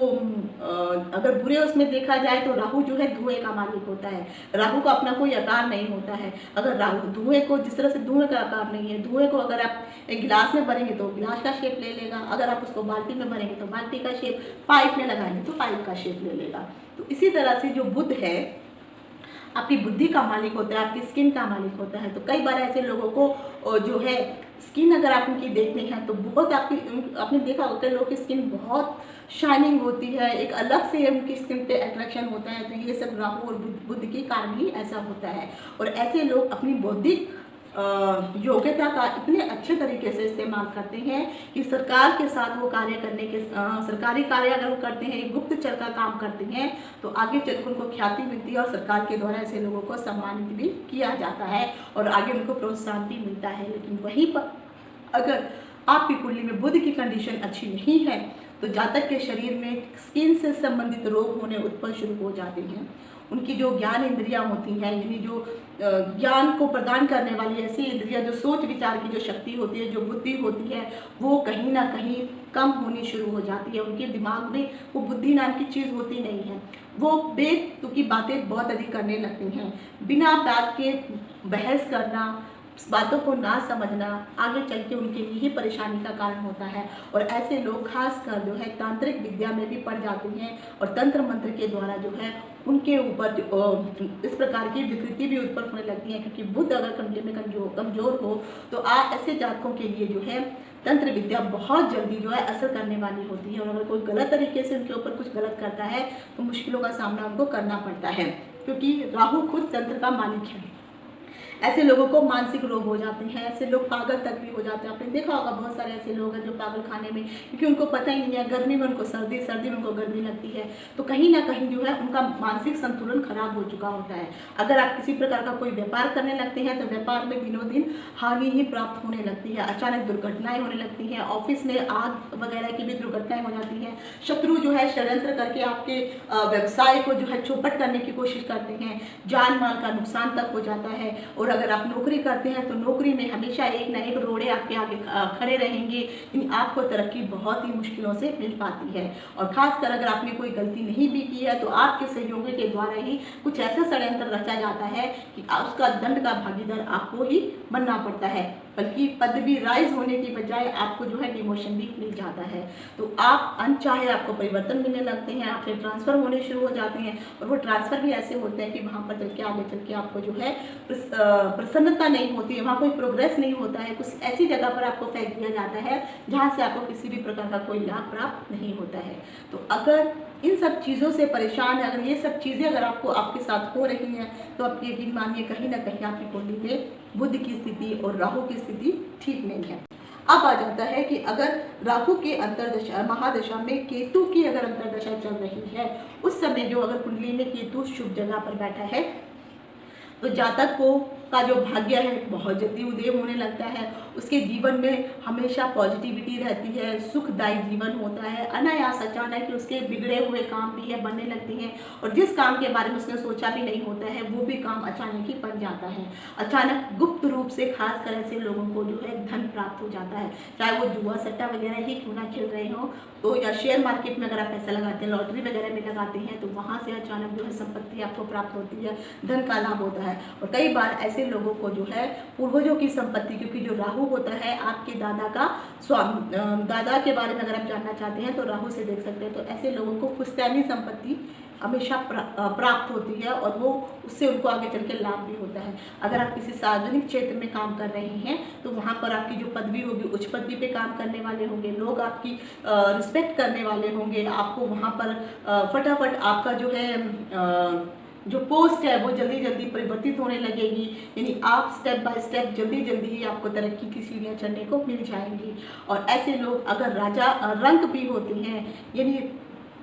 अगर बुरे उसमें देखा जाए तो राहु जो है धुएं का मालिक होता है। राहु का अपना कोई आकार नहीं होता है। अगर राहु धुएं को, जिस तरह से धुएं का आकार नहीं है, धुएं को अगर आप एक गिलास में भरेंगे तो गिलास का शेप ले लेगा, अगर आप उसको बाल्टी में भरेंगे तो बाल्टी का शेप, पाइप में लगाएंगे तो पाइप का शेप ले लेगा। तो इसी तरह से जो बुध है आपकी बुद्धि का मालिक होता है, आपकी स्किन का मालिक होता है। तो कई बार ऐसे लोगों को जो है स्किन अगर आप उनकी देखनी है तो बहुत आपने देखा होगा कई लोगों की स्किन बहुत शाइनिंग होती है, एक अलग से उनकी स्किन पे अट्रैक्शन होता है। तो ये सब राहु और बुध के कारण ही ऐसा होता है और ऐसे लोग अपनी बौद्धिक योग्यता का इतने अच्छे तरीके से इस्तेमाल करते हैं कि सरकार के साथ वो कार्य करने के सरकारी कार्य अगर वो करते हैं, एक गुप्तचर का काम करते हैं तो आगे चलकर उनको ख्याति मिलती है और सरकार के द्वारा ऐसे लोगों को सम्मानित भी किया जाता है और आगे उनको प्रोत्साहन भी मिलता है। लेकिन वहीं पर अगर आपकी कुंडली में बुध की कंडीशन अच्छी नहीं है तो जातक के शरीर में स्किन से संबंधित रोग होने उत्पन्न शुरू हो जाते हैं। उनकी जो ज्ञान इंद्रियां होती हैं, यानी जो ज्ञान को प्रदान करने वाली ऐसी इंद्रियां, जो सोच विचार की जो शक्ति होती है, जो बुद्धि होती है, वो कहीं ना कहीं कम होनी शुरू हो जाती है। उनके दिमाग में वो बुद्धि नाम की चीज़ होती नहीं है। वो बेतुकी की बातें बहुत अधिक करने लगती हैं। बिना बात के बहस करना, बातों को ना समझना आगे चल के उनके लिए ही परेशानी का कारण होता है और ऐसे लोग खासकर जो है तांत्रिक विद्या में भी पड़ जाते हैं और तंत्र मंत्र के द्वारा जो है उनके ऊपर इस प्रकार की विकृति भी उत्पन्न होने लगती है। क्योंकि बुध अगर कुंडली में कमजोर हो तो ऐसे जातकों के लिए जो है तंत्र विद्या बहुत जल्दी जो है असर करने वाली होती है और अगर कोई गलत तरीके से उनके ऊपर कुछ गलत करता है तो मुश्किलों का सामना उनको करना पड़ता है क्योंकि राहु खुद तंत्र का मालिक है। ऐसे लोगों को मानसिक रोग हो जाते हैं, ऐसे लोग पागल तक भी हो जाते हैं। आपने देखा होगा बहुत सारे ऐसे लोग हैं जो पागल खाने में, क्योंकि उनको पता ही नहीं है, गर्मी में उनको सर्दी, सर्दी में उनको गर्मी लगती है, तो कहीं ना कहीं जो है उनका मानसिक संतुलन खराब हो चुका होता है। अगर आप किसी प्रकार का कोई व्यापार करने लगते हैं तो व्यापार में दिनों दिन हानि ही प्राप्त होने लगती है, अचानक दुर्घटनाएं होने लगती हैं, ऑफिस में आग वगैरह की भी दुर्घटनाएं हो जाती हैं। शत्रु जो है षड्यंत्र करके आपके व्यवसाय को जो है चौपट करने की कोशिश करते हैं, जान माल का नुकसान तक हो जाता है। और अगर आप नौकरी करते हैं तो नौकरी में हमेशा एक ना एक रोड़े आपके आगे खड़े रहेंगे, यानी आपको तरक्की बहुत ही मुश्किलों से मिल पाती है। और खासकर अगर आपने कोई गलती नहीं भी की है तो आपके सहयोगी के द्वारा ही कुछ ऐसा षड्यंत्र रचा जाता है कि उसका दंड का भागीदार आपको ही बनना पड़ता है, बल्कि पदवी राइज होने की बजाय आपको जो है डिमोशन भी मिल जाता है। तो आप अनचाहे आपको परिवर्तन मिलने लगते हैं, आपके ट्रांसफ़र होने शुरू हो जाते हैं और वो ट्रांसफ़र भी ऐसे होते हैं कि वहाँ पर चल के आगे चल के आपको जो है प्रसन्नता नहीं होती है, वहाँ कोई प्रोग्रेस नहीं होता है, कुछ ऐसी जगह पर आपको फेंक दिया जाता है जहाँ से आपको किसी भी प्रकार का कोई लाभ प्राप्त नहीं होता है। तो अगर इन सब चीज़ों से परेशान है, अगर ये सब चीज़ें अगर आपके साथ हो रही हैं तो आप यकीन मानिए कहीं ना कहीं आपकी कुंडली में बुध की स्थिति और राहु की स्थिति ठीक नहीं है। अब आ जाता है कि अगर राहु के अंतर्दशा महादशा में केतु की अगर अंतर्दशा चल रही है, उस समय जो अगर कुंडली में केतु शुभ जगह पर बैठा है तो जातक का जो भाग्य है बहुत जल्दी उदय होने लगता है। उसके जीवन में हमेशा पॉजिटिविटी रहती है, सुखदायी जीवन होता है। अनायास अचानक उसके बिगड़े हुए काम भी है बनने लगते हैं और जिस काम के बारे में उसने सोचा भी नहीं होता है वो भी काम अचानक ही बन जाता है। अचानक गुप्त रूप से खासकर ऐसे लोगों को जो है धन प्राप्त हो जाता है, चाहे वो जुआ सट्टा वगैरह ही क्यों ना खेल रहे हो तो, या शेयर मार्केट में अगर आप पैसा लगाते हैं, लॉटरी वगैरह में लगाते हैं तो वहाँ से अचानक जो है संपत्ति आपको प्राप्त होती है, धन का लाभ होता है। और कई बार ऐसे लोगों को जो है पूर्वजों की संपत्ति, क्योंकि जो राहु होता है आपके दादा का स्वामी, दादा के बारे में अगर आप जानना चाहते हैं तो राहु से देख सकते हैं। तो ऐसे लोगों को पुश्तैनी संपत्ति हमेशा प्राप्त होती है और वो उससे उनको आगे चल के लाभ भी होता है। अगर आप किसी सार्वजनिक क्षेत्र में काम कर रहे हैं तो वहाँ पर आपकी जो पदवी होगी, उच्च पदवी पे काम करने वाले होंगे, लोग आपकी रिस्पेक्ट करने वाले होंगे, आपको वहाँ पर फटाफट आपका जो है जो पोस्ट है वो जल्दी जल्दी परिवर्तित होने लगेगी। यानी आप स्टेप बाय स्टेप जल्दी जल्दी ही आपको तरक्की की सीढ़ियाँ चढ़ने को मिल जाएंगी। और ऐसे लोग अगर राजा रंक भी होते हैं, यानी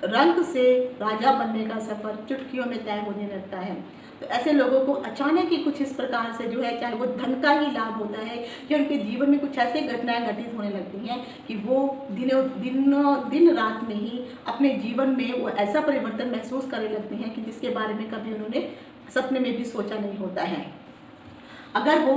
रंक से राजा बनने का सफ़र चुटकियों में तय होने लगता है। तो ऐसे लोगों को अचानक ही कुछ इस प्रकार से जो है, चाहे वो धन का ही लाभ होता है कि उनके जीवन में कुछ ऐसे घटनाएं घटित होने लगती हैं कि वो दिन रात में ही अपने जीवन में वो ऐसा परिवर्तन महसूस करने लगते हैं कि जिसके बारे में कभी उन्होंने सपने में भी सोचा नहीं होता है। अगर वो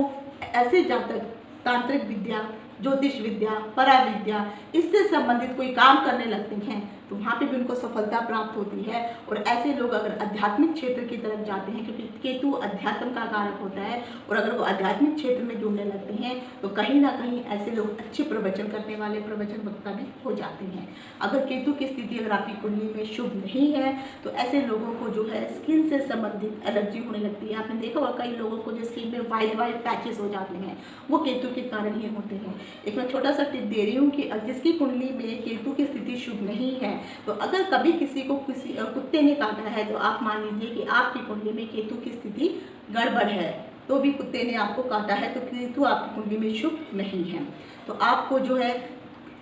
ऐसे जातक तांत्रिक विद्या, ज्योतिष विद्या, पराविद्या इससे संबंधित कोई काम करने लगते हैं तो वहाँ पे भी उनको सफलता प्राप्त होती है। और ऐसे लोग अगर आध्यात्मिक क्षेत्र की तरफ जाते हैं, क्योंकि केतु अध्यात्म का कारक होता है, और अगर वो आध्यात्मिक क्षेत्र में जुड़ने लगते हैं तो कहीं ना कहीं ऐसे लोग अच्छे प्रवचन करने वाले प्रवचन वक्ता भी हो जाते हैं। अगर केतु की स्थिति अगर आपकी कुंडली में शुभ नहीं है तो ऐसे लोगों को जो है स्किन से संबंधित एलर्जी होने लगती है। आपने देखा होगा कई लोगों को जो स्किन में वाइट वाइट पैचेस हो जाते हैं, वो केतु के कारण ही होते हैं। एक मैं छोटा सा टिप दे रही हूँ कि जिसकी कुंडली में केतु की स्थिति शुभ नहीं है, तो अगर कभी किसी को किसी कुत्ते ने काटा है तो आप मान लीजिए कि आपकी कुंडली में केतु की स्थिति गड़बड़ है, तो भी कुत्ते ने आपको काटा है तो केतु आपकी कुंडली में शुभ नहीं है। तो आपको जो है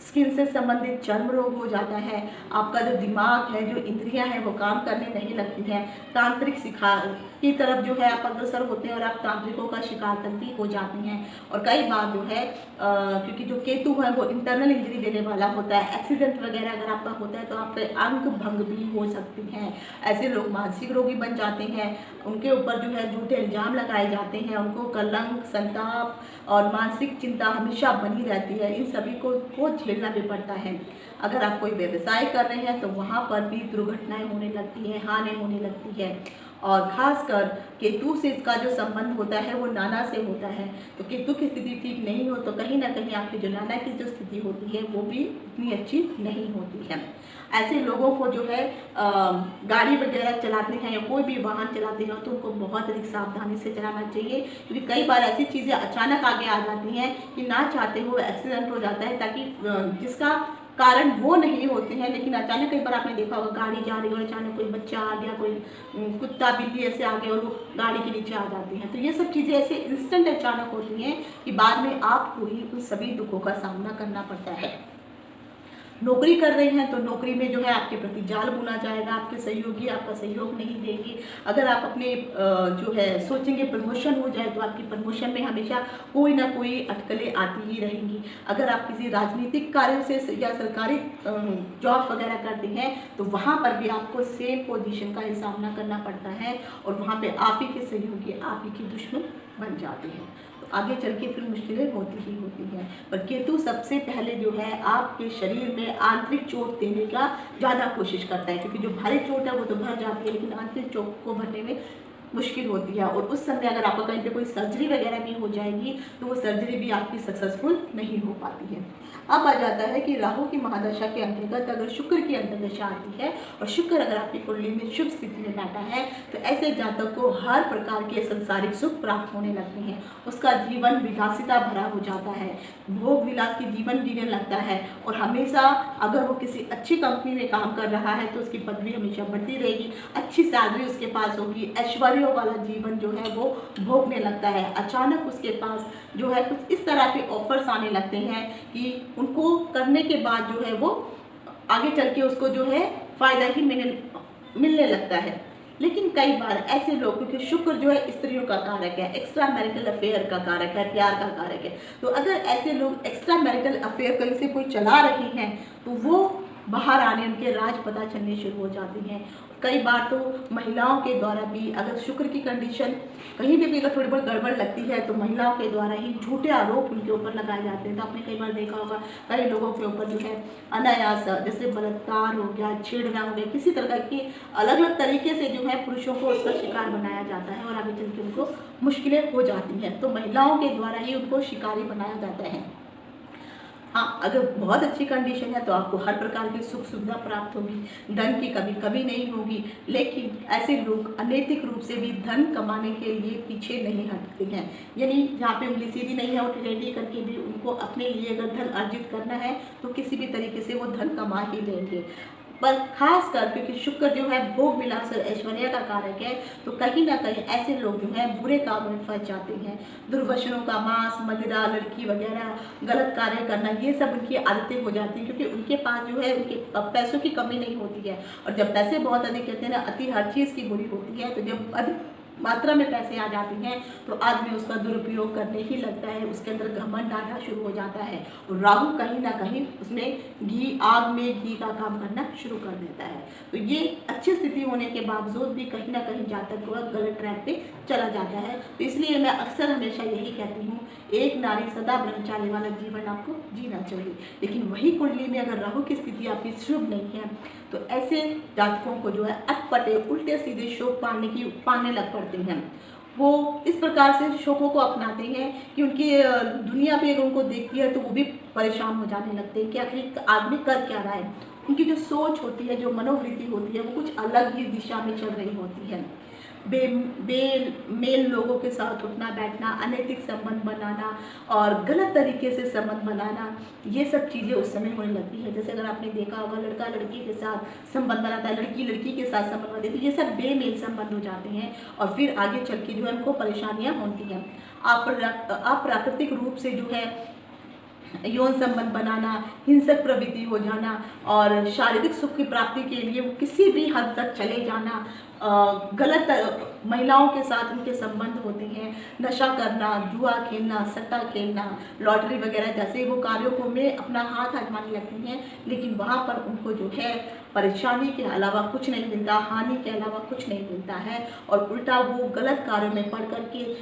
स्किन से संबंधित चर्म रोग हो जाता है, आपका जो दिमाग है, जो इंद्रियां हैं वो काम करने नहीं लगती हैं, तांत्रिक शिकार की तरफ जो है आप अग्रसर होते हैं और आप तांत्रिकों का शिकार तक भी हो जाती हैं। और कई बार जो है क्योंकि जो केतु है वो इंटरनल इंजरी देने वाला होता है, एक्सीडेंट वगैरह अगर आपका होता है तो आपके अंग भंग भी हो सकती हैं। ऐसे लोग मानसिक रोगी बन जाते हैं, उनके ऊपर जो है झूठे इल्जाम लगाए जाते हैं, उनको कलंक, संताप और मानसिक चिंता हमेशा बनी रहती है। इन सभी को झेलना भी पड़ता है। अगर आप कोई व्यवसाय कर रहे हैं तो वहाँ पर भी दुर्घटनाएं होने लगती हैं, हानि होने लगती है। और खासकर केतु से इसका जो संबंध होता है वो नाना से होता है। तो केतु की स्थिति ठीक नहीं हो तो कहीं ना कहीं आपकी जो नाना की जो स्थिति होती है वो भी इतनी अच्छी नहीं होती है। ऐसे लोगों को जो है गाड़ी वगैरह चलाते हैं या कोई भी वाहन चलाते हैं तो उनको बहुत अधिक सावधानी से चलाना चाहिए, क्योंकि कई बार ऐसी चीज़ें अचानक आगे आ जाती हैं कि ना चाहते हुए एक्सीडेंट हो जाता है, ताकि जिसका कारण वो नहीं होते हैं, लेकिन अचानक कई बार आपने देखा होगा गाड़ी जा रही है और अचानक कोई बच्चा आ गया, कोई कुत्ता बिल्ली ऐसे आ गया और वो गाड़ी के नीचे आ जाती हैं। तो ये सब चीज़ें ऐसे इंस्टेंट अचानक होती हैं कि बाद में आपको ही उन सभी दुखों का सामना करना पड़ता है। नौकरी कर रहे हैं तो नौकरी में जो है आपके प्रति जाल बुना जाएगा, आपके सहयोगी आपका सहयोग नहीं देंगे। अगर आप अपने जो है सोचेंगे प्रमोशन हो जाए तो आपकी प्रमोशन में हमेशा कोई ना कोई अटकलें आती ही रहेंगी। अगर आप किसी राजनीतिक कार्यों से या सरकारी जॉब वगैरह करते हैं तो वहाँ पर भी आपको सेम पोजीशन का ही सामना करना पड़ता है और वहाँ पे आप ही के सहयोगी आप ही के दुश्मन बन जाते हैं। तो आगे चल के फिर मुश्किलें होती ही होती हैं। पर केतु सबसे पहले जो है आपके शरीर में आंतरिक चोट देने का ज़्यादा कोशिश करता है, क्योंकि जो भारी चोट है वो तो भर जाती है लेकिन आंतरिक चोट को भरने में मुश्किल होती है। और उस समय अगर आपका कहीं पे कोई सर्जरी वगैरह भी हो जाएगी तो वो सर्जरी भी आपकी सक्सेसफुल नहीं हो पाती है। अब आ जाता है कि राहु की महादशा के अंतर्गत अगर शुक्र की अंतर्दशा आती है और शुक्र अगर आपकी कुंडली में शुभ स्थिति में बैठा है तो ऐसे जातक को हर प्रकार के संसारिक सुख प्राप्त होने लगते हैं। उसका जीवन विलासिता भरा हो जाता है, भोग विलास की जीवन जीने लगता है और हमेशा अगर वो किसी अच्छी कंपनी में काम कर रहा है तो उसकी पदवी हमेशा बढ़ती रहेगी, अच्छी सैलरी उसके पास होगी, ऐश्वर्य वाला जीवन जो है वो भोगने लगता है। अचानक उसके पास जो है कुछ इस तरह के ऑफर्स आने लगते हैं कि उनको करने के बाद जो है वो आगे चल के उसको जो है फायदा ही मिलने लगता है। लेकिन कई बार ऐसे लोग, क्योंकि शुक्र जो है स्त्रियों का कारक है, एक्स्ट्रा मैरिटल अफेयर का कारक है, प्यार का कारक है, तो अगर ऐसे लोग एक्स्ट्रा मैरिटल अफेयर कहीं से कोई चला रहे हैं तो वो बाहर आने उनके राज पता चलने शुरू हो जाती हैं। कई बार तो महिलाओं के द्वारा भी अगर शुक्र की कंडीशन कहीं भी अगर थोड़ी बहुत गड़बड़ लगती है तो महिलाओं के द्वारा ही झूठे आरोप उनके ऊपर लगाए जाते हैं। तो आपने कई बार देखा होगा कई लोगों के ऊपर जो है अनायास जैसे बलात्कार हो गया, छेड़ना हो गया, किसी तरह की अलग अलग तरीके से जो है पुरुषों को उसका शिकार बनाया जाता है और आगे चल के उनको मुश्किलें हो जाती हैं। तो महिलाओं के द्वारा ही उनको शिकारी बनाया जाता है। हाँ, अगर बहुत अच्छी कंडीशन है तो आपको हर प्रकार की सुख सुविधा प्राप्त होगी, धन की कभी कभी नहीं होगी। लेकिन ऐसे लोग अनैतिक रूप से भी धन कमाने के लिए पीछे नहीं हटते हैं। यानी जहाँ पे उंगली सीधी नहीं है वो टेढ़ी करके भी उनको अपने लिए अगर धन अर्जित करना है तो किसी भी तरीके से वो धन कमा ही लेंगे। पर खास कर क्योंकि शुक्र जो है भोग विलास और ऐश्वर्य का कारक है, तो कहीं ना कहीं ऐसे लोग जो है बुरे कामों में फंस जाते हैं। दुर्व्यसनों का मांस, मदिरा, लड़की वगैरह, गलत कार्य करना, ये सब उनकी आदतें हो जाती हैं क्योंकि उनके पास जो है उनके पैसों की कमी नहीं होती है। और जब पैसे बहुत अधिक कहते हैं ना, अति हर चीज़ की बुरी होती है, तो जब अधिक मात्रा में पैसे आ जाते हैं तो आदमी उसका दुरुपयोग करने ही लगता है, उसके अंदर घमंड आना शुरू हो जाता है और राहु कहीं ना कहीं उसमें आग में घी का काम करना शुरू कर देता है। तो ये अच्छी स्थिति होने के बावजूद भी कहीं ना कहीं जातक को गलत ट्रैक पे चला जाता है। तो इसलिए मैं अक्सर हमेशा यही कहती हूँ, एक नारी सदा ब्रह्मचारी वाला जीवन आपको जीना चाहिए। लेकिन वही कुंडली में अगर राहु की स्थिति आपकी शुभ नहीं है तो ऐसे जातकों को जो है अटपटे उल्टे सीधे शोक पाने लग पड़ते हैं। वो इस प्रकार से शोकों को अपनाते हैं कि उनकी दुनिया भी अगर उनको देखती है तो वो भी परेशान हो जाने लगते हैं कि आखिर आदमी कर क्या रहा है। उनकी जो सोच होती है, जो मनोवृत्ति होती है, वो कुछ अलग ही दिशा में चल रही होती है। मेल लोगों के साथ उठना बैठना, अनैतिक संबंध बनाना और गलत तरीके से संबंध बनाना, ये सब चीज़ें उस समय होने लगती है। जैसे अगर आपने देखा होगा लड़का लड़की के साथ संबंध बनाता है, लड़की लड़की के साथ संबंध बनाती है, तो ये सब बेमेल संबंध हो जाते हैं और फिर आगे चल के जो है उनको परेशानियाँ होती हैं। अप्राकृतिक रूप से जो है यौन संबंध बनाना, हिंसक प्रवृत्ति हो जाना और शारीरिक सुख की प्राप्ति के लिए वो किसी भी हद तक चले जाना, गलत महिलाओं के साथ उनके संबंध होते हैं, नशा करना, जुआ खेलना, सट्टा खेलना, लॉटरी वगैरह जैसे वो कार्यों को में अपना हाथ आजमाने लगती हैं। लेकिन वहाँ पर उनको जो है परेशानी के अलावा कुछ नहीं मिलता, हानि के अलावा कुछ नहीं मिलता है और उल्टा वो गलत कार्यों में पड़ करके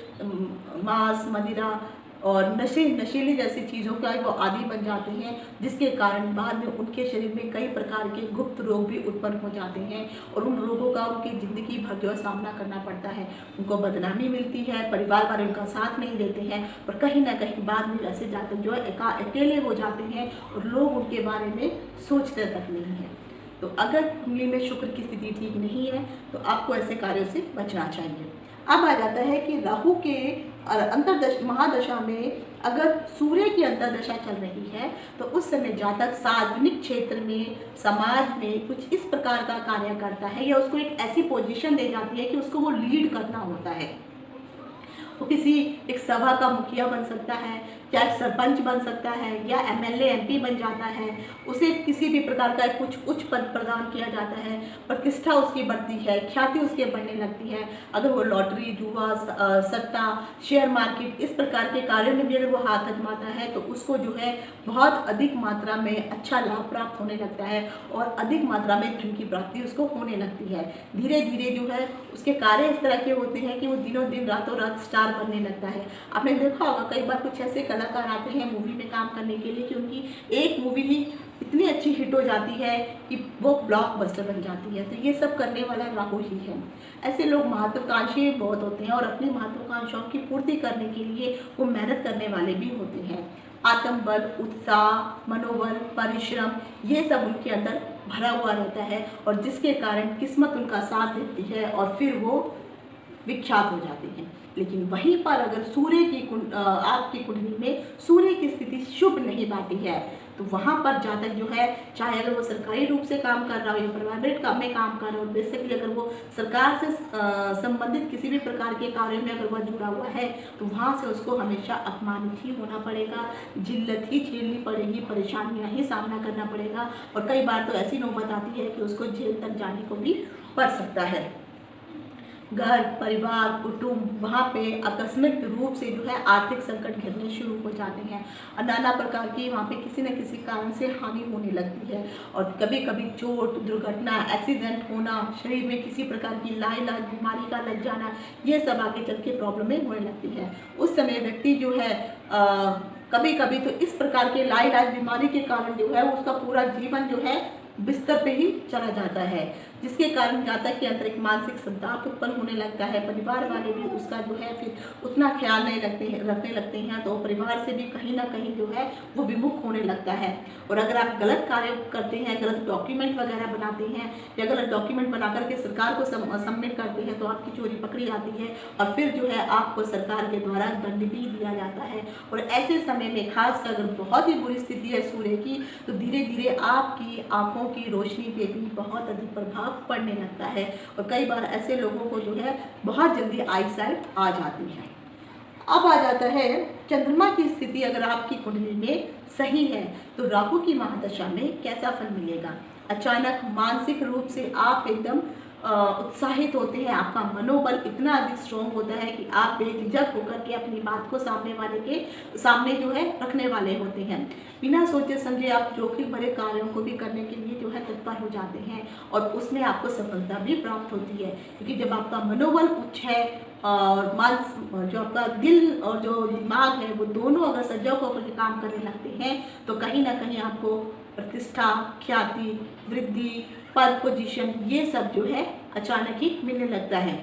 मांस, मदिरा और नशीली जैसी चीज़ों का वो आदी बन जाते हैं, जिसके कारण बाद में उनके शरीर में कई प्रकार के गुप्त रोग भी उत्पन्न हो जाते हैं और उन रोगों का उनकी ज़िंदगी भर जो है सामना करना पड़ता है। उनको बदनामी मिलती है, परिवार वाले उनका साथ नहीं देते हैं और कहीं ना कहीं बाद में ऐसे जातक जो है अकेले हो जाते हैं और लोग उनके बारे में सोचते तक नहीं हैं। तो अगर कुंडली में शुक्र की स्थिति ठीक नहीं है तो आपको ऐसे कार्यों से बचना चाहिए। अब आ जाता है कि राहु के महादशा में अगर सूर्य की अंतर्दशा चल रही है तो उस समय जातक सार्वजनिक क्षेत्र में, समाज में कुछ इस प्रकार का कार्य करता है या उसको एक ऐसी पोजीशन दे जाती है कि उसको वो लीड करना होता है। वो किसी एक सभा का मुखिया बन सकता है या सरपंच बन सकता है या एमएलए एमपी बन जाता है, उसे किसी भी प्रकार का कुछ उच्च पद प्रदान किया जाता है, प्रतिष्ठा उसकी बढ़ती है, ख्याति उसके बढ़ने लगती है। अगर वो लॉटरी, जुआ, सट्टा, शेयर मार्केट इस प्रकार के कार्यों में भी अगर वो हाथ आजमाता है तो उसको जो है बहुत अधिक मात्रा में अच्छा लाभ प्राप्त होने लगता है और अधिक मात्रा में धन की प्राप्ति उसको होने लगती है। धीरे धीरे जो है उसके कार्य इस तरह के होते हैं कि वो दिनों दिन रातों रात स्टार बनने लगता है। आपने देखा होगा कई बार कुछ ऐसे कलाकार आते हैं मूवी में काम करने के लिए कि उनकी एक मूवी ही इतनी अच्छी हिट हो जाती है कि वो ब्लॉकबस्टर बन जाती है। तो ये सब करने वाला राहु ही है। ऐसे लोग महत्वाकांक्षी बहुत होते हैं और अपनी महत्वाकांक्षाओं की पूर्ति करने के लिए वो मेहनत करने वाले भी होते हैं। आत्मबल, उत्साह, मनोबल, परिश्रम ये सब उनके अंदर भरा हुआ रहता है और जिसके कारण किस्मत उनका साथ देती है और फिर वो विख्यात हो जाते हैं। लेकिन वहीं पर अगर सूर्य की आपकी कुंडली में सूर्य की स्थिति शुभ नहीं बैठी है तो वहाँ पर जातक जो है, चाहे अगर वो सरकारी रूप से काम कर रहा हो या प्राइवेट काम में काम कर रहा हो, बेसिकली अगर वो सरकार से संबंधित किसी भी प्रकार के कार्य में अगर वह जुड़ा हुआ है तो वहाँ से उसको हमेशा अपमानित ही होना पड़ेगा, जिल्लत ही झेलनी पड़ेगी, परेशानियाँ ही सामना करना पड़ेगा और कई बार तो ऐसी नौबत आती है कि उसको जेल तक जाने को भी पड़ सकता है। घर परिवार कुटुंब वहाँ पे आकस्मिक रूप से जो है आर्थिक संकट घिरने शुरू हो जाते हैं और नाना प्रकार की वहाँ पे किसी न किसी कारण से हानि होने लगती है। और कभी कभी चोट दुर्घटना एक्सीडेंट होना, शरीर में किसी प्रकार की लाइलाज बीमारी का लग जाना, ये सब आगे चल के प्रॉब्लमें होने लगती है। उस समय व्यक्ति जो है कभी कभी तो इस प्रकार के लाइलाज बीमारी के कारण जो है उसका पूरा जीवन जो है बिस्तर पे ही चला जाता है, जिसके कारण जातक के अंदर एक मानसिक संताप उत्पन्न होने लगता है। परिवार वाले भी उसका जो है फिर उतना ख्याल नहीं रखने लगते हैं, तो परिवार से भी कहीं ना कहीं जो है वो विमुख होने लगता है। और अगर आप गलत कार्य करते हैं, गलत डॉक्यूमेंट वगैरह बनाते हैं या गलत डॉक्यूमेंट बना करके सरकार को सबमिट करते हैं तो आपकी चोरी पकड़ी जाती है और फिर जो है आपको सरकार के द्वारा दंड भी दिया जाता है। और ऐसे समय में खासकर अगर बहुत ही बुरी स्थिति है सूर्य की, तो धीरे धीरे आपकी आंखों की रोशनी पे भी बहुत अधिक प्रभाव पड़ने लगता है और कई बार ऐसे लोगों को जो है बहुत जल्दी आईसाइट आ जाती है। अब आ जाता है चंद्रमा की स्थिति अगर आपकी कुंडली में सही है तो राहु की महादशा में कैसा फल मिलेगा। अचानक मानसिक रूप से आप एकदम उत्साहित होते हैं, आपका मनोबल इतना अधिक स्ट्रॉन्ग होता है कि आप बेझिझक होकर के अपनी बात को सामने वाले के सामने जो है रखने वाले होते हैं। बिना सोचे समझे आप जोखिम भरे कार्यों को भी करने के लिए जो है तत्पर हो जाते हैं और उसमें आपको सफलता भी प्राप्त होती है, क्योंकि जब आपका मनोबल उच्च है और जो आपका दिल और जो दिमाग है वो दोनों अगर सजग होकर के काम करने लगते हैं तो कहीं ना कहीं आपको प्रतिष्ठा, ख्याति, वृद्धि, पद, पोजीशन ये सब जो है अचानक ही मिलने लगता है।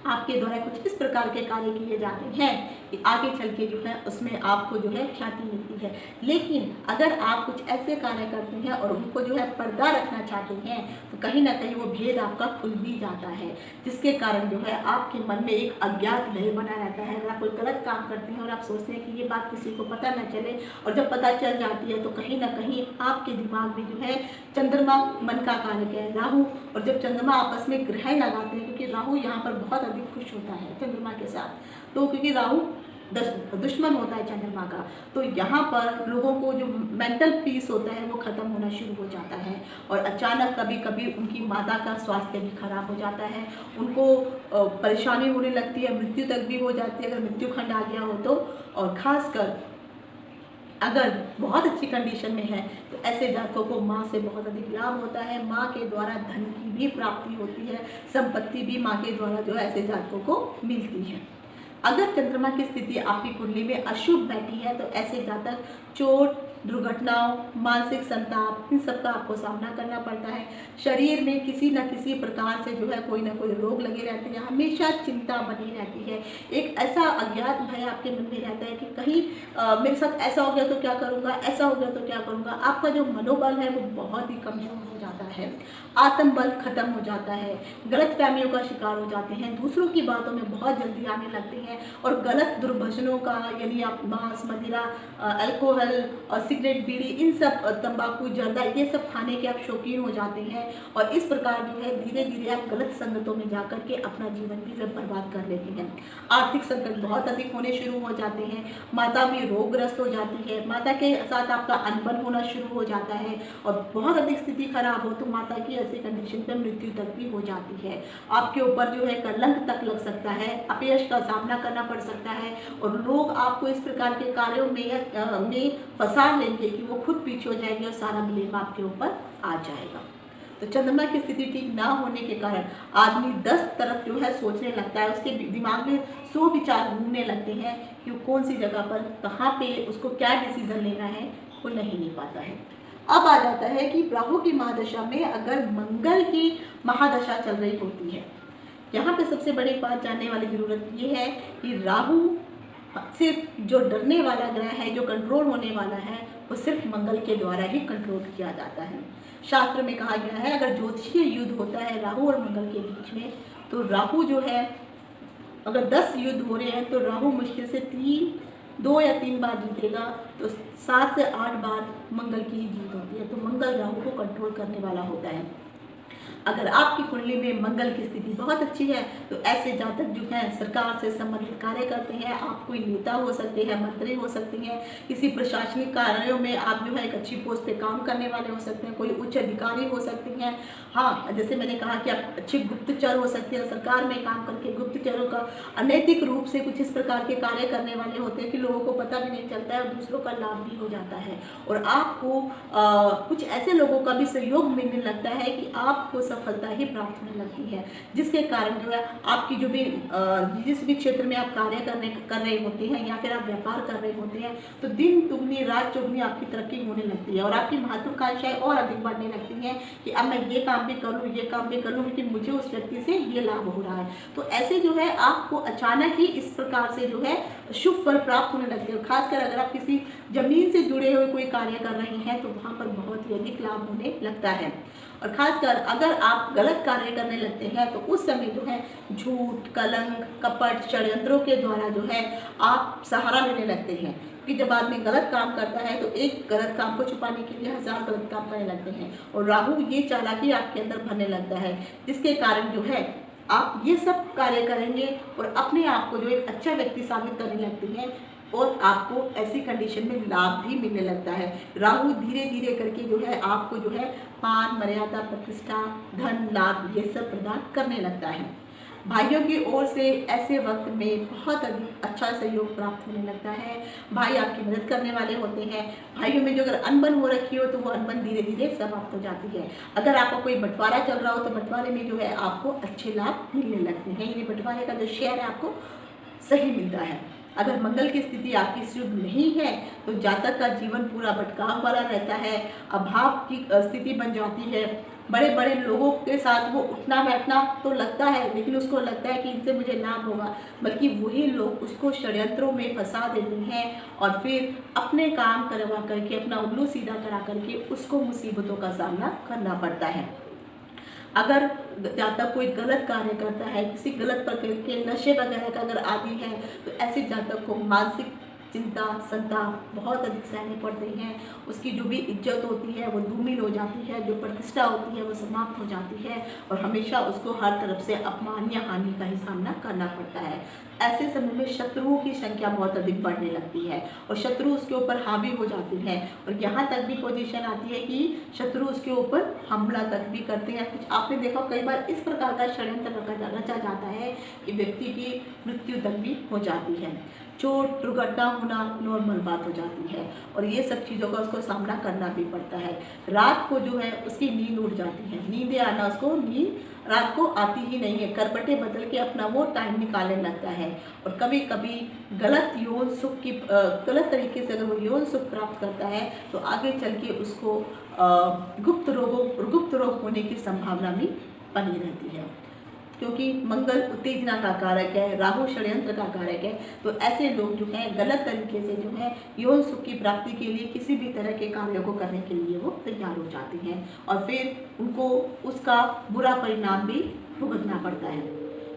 आपके द्वारा कुछ इस प्रकार के कार्य किए जाते हैं कि आगे चल के जो है उसमें आपको जो है ख्याति मिलती है। लेकिन अगर आप कुछ ऐसे कार्य करते हैं और उनको जो है पर्दा रखना चाहते हैं तो कहीं ना कहीं वो भेद आपका खुल भी जाता है, जिसके कारण जो है आपके मन में एक अज्ञात भय बना रहता है। अगर आप कोई गलत काम करते हैं और आप सोचते हैं कि ये बात किसी को पता न चले और जब पता चल जाती है तो कहीं ना कहीं आपके दिमाग में जो है चंद्रमा मन का कारक है राहु, और जब चंद्रमा आपस में ग्रहण लगाते हैं क्योंकि राहु यहाँ पर बहुत अधिक खुश होता है चंद्रमा के साथ, तो क्योंकि राहु दुश्मन होता है चंद्रमा का, तो यहाँ पर लोगों को जो मेंटल पीस होता है वो ख़त्म होना शुरू हो जाता है और अचानक कभी कभी उनकी माता का स्वास्थ्य भी खराब हो जाता है, उनको परेशानी होने लगती है, मृत्यु तक भी हो जाती है अगर मृत्यु खंड आ गया हो तो। और ख़ासकर अगर बहुत अच्छी कंडीशन में है तो ऐसे जातकों को माँ से बहुत अधिक लाभ होता है, माँ के द्वारा धन की भी प्राप्ति होती है, संपत्ति भी माँ के द्वारा जो है ऐसे जातकों को मिलती है। अगर चंद्रमा की स्थिति आपकी कुंडली में अशुभ बैठी है तो ऐसे जातक चोट, दुर्घटनाओं, मानसिक संताप, इन सब का आपको सामना करना पड़ता है। शरीर में किसी न किसी प्रकार से जो है कोई ना कोई रोग लगे रहते हैं, हमेशा चिंता बनी रहती है, एक ऐसा अज्ञात भय आपके मन में रहता है कि कहीं मेरे साथ ऐसा हो गया तो क्या करूँगा, ऐसा हो गया तो क्या करूँगा। आपका जो मनोबल है वो बहुत ही कमजोर हो जाता है, आत्मबल खत्म हो जाता है, गलत फहमियों का शिकार हो जाते हैं, दूसरों की बातों में बहुत जल्दी आने लगते हैं और गलत दुर्भजनों का, यानी आप मांस, मदिरा, अल्कोहल और सिगरेट, बीड़ी, इन सब तंबाकू, जर्दा, ये सब खाने के आप शौकीन हो जाते हैं और इस प्रकार जो है धीरे धीरे आप गलत संगतों में जाकर के अपना जीवन भी बर्बाद कर लेते हैं। आर्थिक संकट बहुत अधिक होने शुरू हो जाते हैं, माता भी रोगग्रस्त हो जाती है, माता के साथ आपका अनबन होना शुरू हो जाता है और बहुत अधिक स्थिति खराब हो तो माता की ऐसी कंडीशन पर मृत्यु तक भी हो जाती है। आपके ऊपर जो है कलंक तक लग सकता है, अपयश का सामना करना पड़ सकता है और लोग आपको इस प्रकार के कार्यों में फंसा लेंगे कि वो खुद पीछे हो जाएंगे और सारा ब्लेम आपके ऊपर आ जाएगा। तो चंद्रमा की स्थिति ठीक ना होने के कारण आदमी 10 तरफ जो है सोचने लगता है, उसके दिमाग में 100 विचार घूमने लगते हैं कि वो कौन सी जगह पर कहाँ पे उसको क्या डिसीजन लेना है वो नहीं पाता है। अब आ जाता है कि राहु की महादशा में अगर मंगल की महादशा चल रही होती है, यहाँ पे सबसे बड़ी बात जानने वाली ज़रूरत ये है कि राहु सिर्फ जो डरने वाला ग्रह है, जो कंट्रोल होने वाला है, वो सिर्फ मंगल के द्वारा ही कंट्रोल किया जाता है। शास्त्र में कहा गया है अगर ज्योतिषीय युद्ध होता है राहु और मंगल के बीच में तो राहु जो है अगर 10 युद्ध हो रहे हैं तो राहु मुश्किल से 2 या 3 बार जीतेगा, तो 7 से 8 बार मंगल की ही जीत होती है। तो मंगल राहु को कंट्रोल करने वाला होता है। अगर आपकी कुंडली में मंगल की स्थिति बहुत अच्छी है तो ऐसे जातक जो हैं सरकार से संबंधित कार्य करते हैं। आप कोई नेता हो सकते हैं, मंत्री हो सकते हैं, किसी प्रशासनिक कार्यों में आप जो है एक अच्छी पोस्ट पे काम करने वाले हो सकते हैं, कोई उच्च अधिकारी हो सकते हैं। हाँ, जैसे मैंने कहा कि आप अच्छे गुप्तचर हो सकते हैं, सरकार में काम करके गुप्तचरों का अनैतिक रूप से कुछ इस प्रकार के कार्य करने वाले होते हैं कि लोगों को पता भी नहीं चलता है और दूसरों का लाभ भी हो जाता है। और आपको कुछ ऐसे लोगों का भी सहयोग मिलने लगता है कि आपको सफलता ही प्राप्त होने लगती है, जिसके कारण जो है आपकी जो भी जिस भी क्षेत्र में आप कार्य कर रहे होते हैं या फिर आप व्यापार कर रहे होते हैं तो दिन दुगनी रात चौगुनी आपकी तरक्की होने लगती है और आपकी महत्वाकांक्षाएं और अधिक बढ़ने लगती हैं कि अब मैं ये काम भी कर लूँ, ये काम भी कर लूँ, लेकिन मुझे उस व्यक्ति से ये लाभ हो रहा है। तो ऐसे जो है आपको अचानक ही इस प्रकार से जो है शुभ फल प्राप्त होने लगते हैं। खासकर अगर आप किसी जमीन से जुड़े हुए कोई कार्य कर रहे हैं तो वहाँ पर बहुत ही अधिक लाभ होने लगता है। और खासकर अगर आप गलत कार्य करने लगते हैं तो उस समय जो है झूठ, कलंक, कपट, षड्यंत्रों के द्वारा जो है आप सहारा लेने लगते हैं कि जब आदमी गलत काम करता है तो एक गलत काम को छुपाने के लिए 1000 गलत काम करने लगते हैं और राहु ये चालाकी आपके अंदर भरने लगता है, जिसके कारण जो है आप ये सब कार्य करेंगे और अपने आप को जो एक अच्छा व्यक्ति साबित करने लगते हैं और आपको ऐसी कंडीशन में लाभ भी मिलने लगता है। राहु धीरे धीरे करके जो है आपको जो है मान, मर्यादा, प्रतिष्ठा, धन, लाभ ये सब प्रदान करने लगता है। भाइयों की ओर से ऐसे वक्त में बहुत अधिक अच्छा सहयोग प्राप्त होने लगता है। भाई आपकी मदद करने वाले होते हैं। भाइयों में जो अगर अनबन हो रखी हो तो वो अनबन धीरे धीरे समाप्त हो जाती है। अगर आपका कोई बंटवारा चल रहा हो तो बंटवारे में जो है आपको अच्छे लाभ मिलने लगते हैं, यानी बंटवारे का जो शेयर है आपको सही मिलता है। अगर मंगल की स्थिति आपकी शुभ नहीं है तो जातक का जीवन पूरा भटकाव वाला रहता है, अभाव की स्थिति बन जाती है। बड़े बड़े लोगों के साथ वो उठना बैठना तो लगता है, लेकिन उसको लगता है कि इनसे मुझे लाभ होगा, बल्कि वही लोग उसको षड्यंत्रों में फंसा देते हैं और फिर अपने काम करवा करके, अपना उल्लू सीधा करा करके उसको मुसीबतों का सामना करना पड़ता है। अगर जातक कोई गलत कार्य करता है, किसी गलत प्रकार के नशे वगैरह का अगर आदी है तो ऐसे जातक को मानसिक चिंता, संताप बहुत अधिक सहने पड़ते हैं। उसकी जो भी इज्जत होती है वो धूमिल हो जाती है, जो प्रतिष्ठा होती है वो समाप्त हो जाती है और हमेशा उसको हर तरफ से अपमान या हानि का ही सामना करना पड़ता है। ऐसे समय में शत्रुओं की संख्या बहुत अधिक बढ़ने लगती है और शत्रु उसके ऊपर हावी हो जाते हैं और यहाँ तक भी पोजीशन आती है कि शत्रु उसके ऊपर हमला तक भी करते हैं। कुछ आपने देखा कई बार इस प्रकार का षड्यंत्र रचा जाता है कि व्यक्ति की मृत्यु तक भी हो जाती है। चोट, दुर्घटना होना नॉर्मल बात हो जाती है और ये सब चीज़ों का उसको सामना करना भी पड़ता है। रात को जो है उसकी नींद उड़ जाती है, नींदें आना उसको नींद रात को आती ही नहीं है, करपटे बदल के अपना वो टाइम निकालने लगता है और कभी कभी गलत यौन सुख की गलत तरीके से अगर वो यौन सुख प्राप्त करता है तो आगे चल के उसको गुप्त रोग होने की संभावना भी बनी रहती है, क्योंकि मंगल उत्तेजना का कारक है, राहु षड्यंत्र का कारक है। तो ऐसे लोग जो हैं गलत तरीके से जो है यौन सुख की प्राप्ति के लिए किसी भी तरह के कार्यों को करने के लिए वो तैयार हो जाते हैं और फिर उनको उसका बुरा परिणाम भी भुगतना पड़ता है।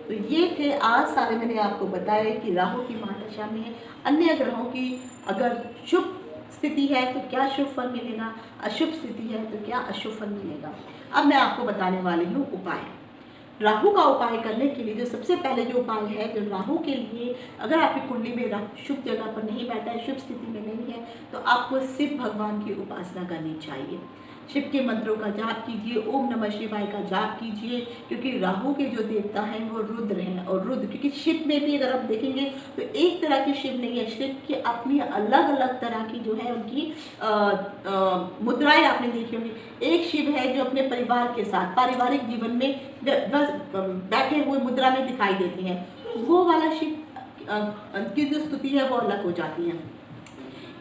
तो ये थे आज सारे मैंने आपको बताया कि राहु की महादशा में अन्य ग्रहों की अगर शुभ स्थिति है तो क्या शुभ फल मिलेगा, अशुभ स्थिति है तो क्या अशुभ फल मिलेगा। अब मैं आपको बताने वाली हूँ उपाय। राहु का उपाय करने के लिए जो सबसे पहले जो उपाय है, जो राहु के लिए अगर आपकी कुंडली में राहु शुभ जगह पर नहीं बैठा है, शुभ स्थिति में नहीं है, तो आपको शिव भगवान की उपासना करनी चाहिए। शिव के मंत्रों का जाप कीजिए, ओम नमः शिवाय का जाप कीजिए, क्योंकि राहु के जो देवता हैं वो रुद्र हैं और रुद्र, क्योंकि शिव में भी अगर आप देखेंगे तो एक तरह की शिव नहीं है, शिव की अपनी अलग अलग तरह की जो है उनकी मुद्राएं आपने देखी होंगी। एक शिव है जो अपने परिवार के साथ पारिवारिक जीवन में बैठे हुए मुद्रा में दिखाई देती हैं, वो वाला शिव की जो स्तुति है वो अलग हो जाती है।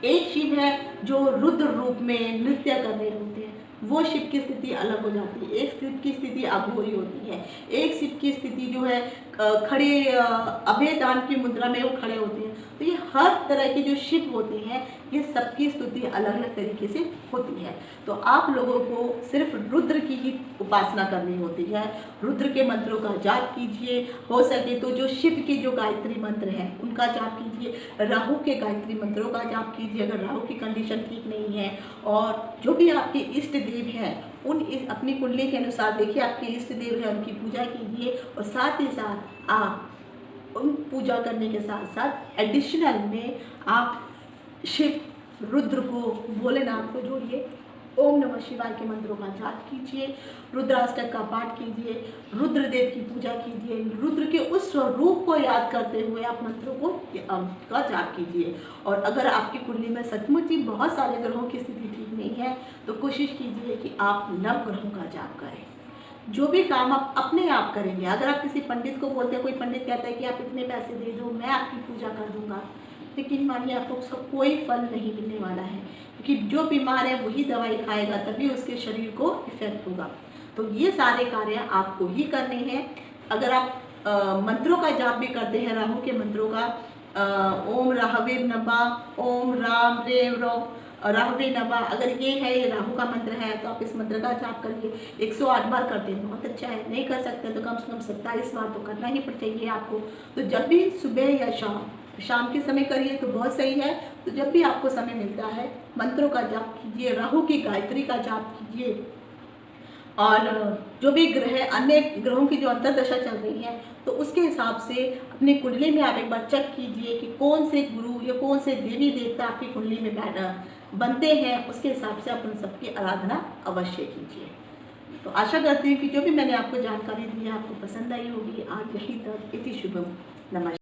एक शिव है जो रुद्र रूप में नृत्य कर रहे होते हैं, वो शिव की स्थिति अलग हो जाती है। एक शिव की स्थिति अघोरी होती है, एक शिव की स्थिति जो है खड़े अभय दान की मुद्रा में वो खड़े होते हैं। तो ये हर तरह के जो शिव होते हैं ये सबकी स्तुति अलग अलग तरीके से होती है। तो आप लोगों को सिर्फ रुद्र की ही उपासना करनी होती है, रुद्र के मंत्रों का जाप कीजिए, हो सके तो जो शिव के जो गायत्री मंत्र हैं उनका जाप कीजिए, राहु के गायत्री मंत्रों का जाप कीजिए अगर राहु की कंडीशन ठीक नहीं है, और जो भी आपके इष्ट देव देव हैं अपनी कुंडली के अनुसार देखिए, आपके इष्ट देव हैं उनकी पूजा कीजिए, और साथ ही साथ आप उन पूजा करने के साथ साथ एडिशनल में आप शिव, रुद्र को, भोलेनाथ को जोड़िए, ओम नमः शिवाय के मंत्रों का जाप कीजिए, रुद्राष्टक का पाठ कीजिए, रुद्रदेव की पूजा कीजिए, रुद्र के उस स्वरूप को याद करते हुए आप मंत्रों को का जाप कीजिए। और अगर आपकी कुंडली में सचमुच ही बहुत सारे ग्रहों की स्थिति ठीक नहीं है तो कोशिश कीजिए कि आप नव ग्रहों का जाप करें। जो भी काम आप अपने आप करेंगे, अगर आप किसी पंडित को बोलते हैं, कोई पंडित कहता है कि आप इतने पैसे दे दो मैं आपकी पूजा कर दूंगा, लेकिन मानिए आपको उसका कोई फल नहीं मिलने वाला है, क्योंकि जो बीमार है वही दवाई खाएगा तभी उसके शरीर को इफेक्ट होगा। तो ये सारे कार्य आपको ही करने हैं। अगर आप मंत्रों का जाप भी करते हैं, राहु के मंत्रों का, ओम राहवे नमः, ओम राम रेव रो राहवे नमः, अगर ये है, ये राहु का मंत्र है, तो आप इस मंत्र का जाप करिए। 108 बार करते हैं, बहुत अच्छा है। नहीं कर सकते तो कम से कम 27 बार तो करना ही चाहिए आपको। तो जब भी सुबह या शाम के समय करिए तो बहुत सही है। तो जब भी आपको समय मिलता है मंत्रों का जाप कीजिए, राहु की गायत्री का जाप कीजिए, और जो भी ग्रह, अन्य ग्रहों की जो अंतर्दशा चल रही है तो उसके हिसाब से अपनी कुंडली में आप एक बार चेक कीजिए कि कौन से गुरु या कौन से देवी देवता आपकी कुंडली में बनते हैं, उसके हिसाब से आप उन सबकी आराधना अवश्य कीजिए। तो आशा करती हूँ कि जो भी मैंने आपको जानकारी दी है आपको पसंद आई होगी। आज यहीं तक, इति शुभम, नमस्कार।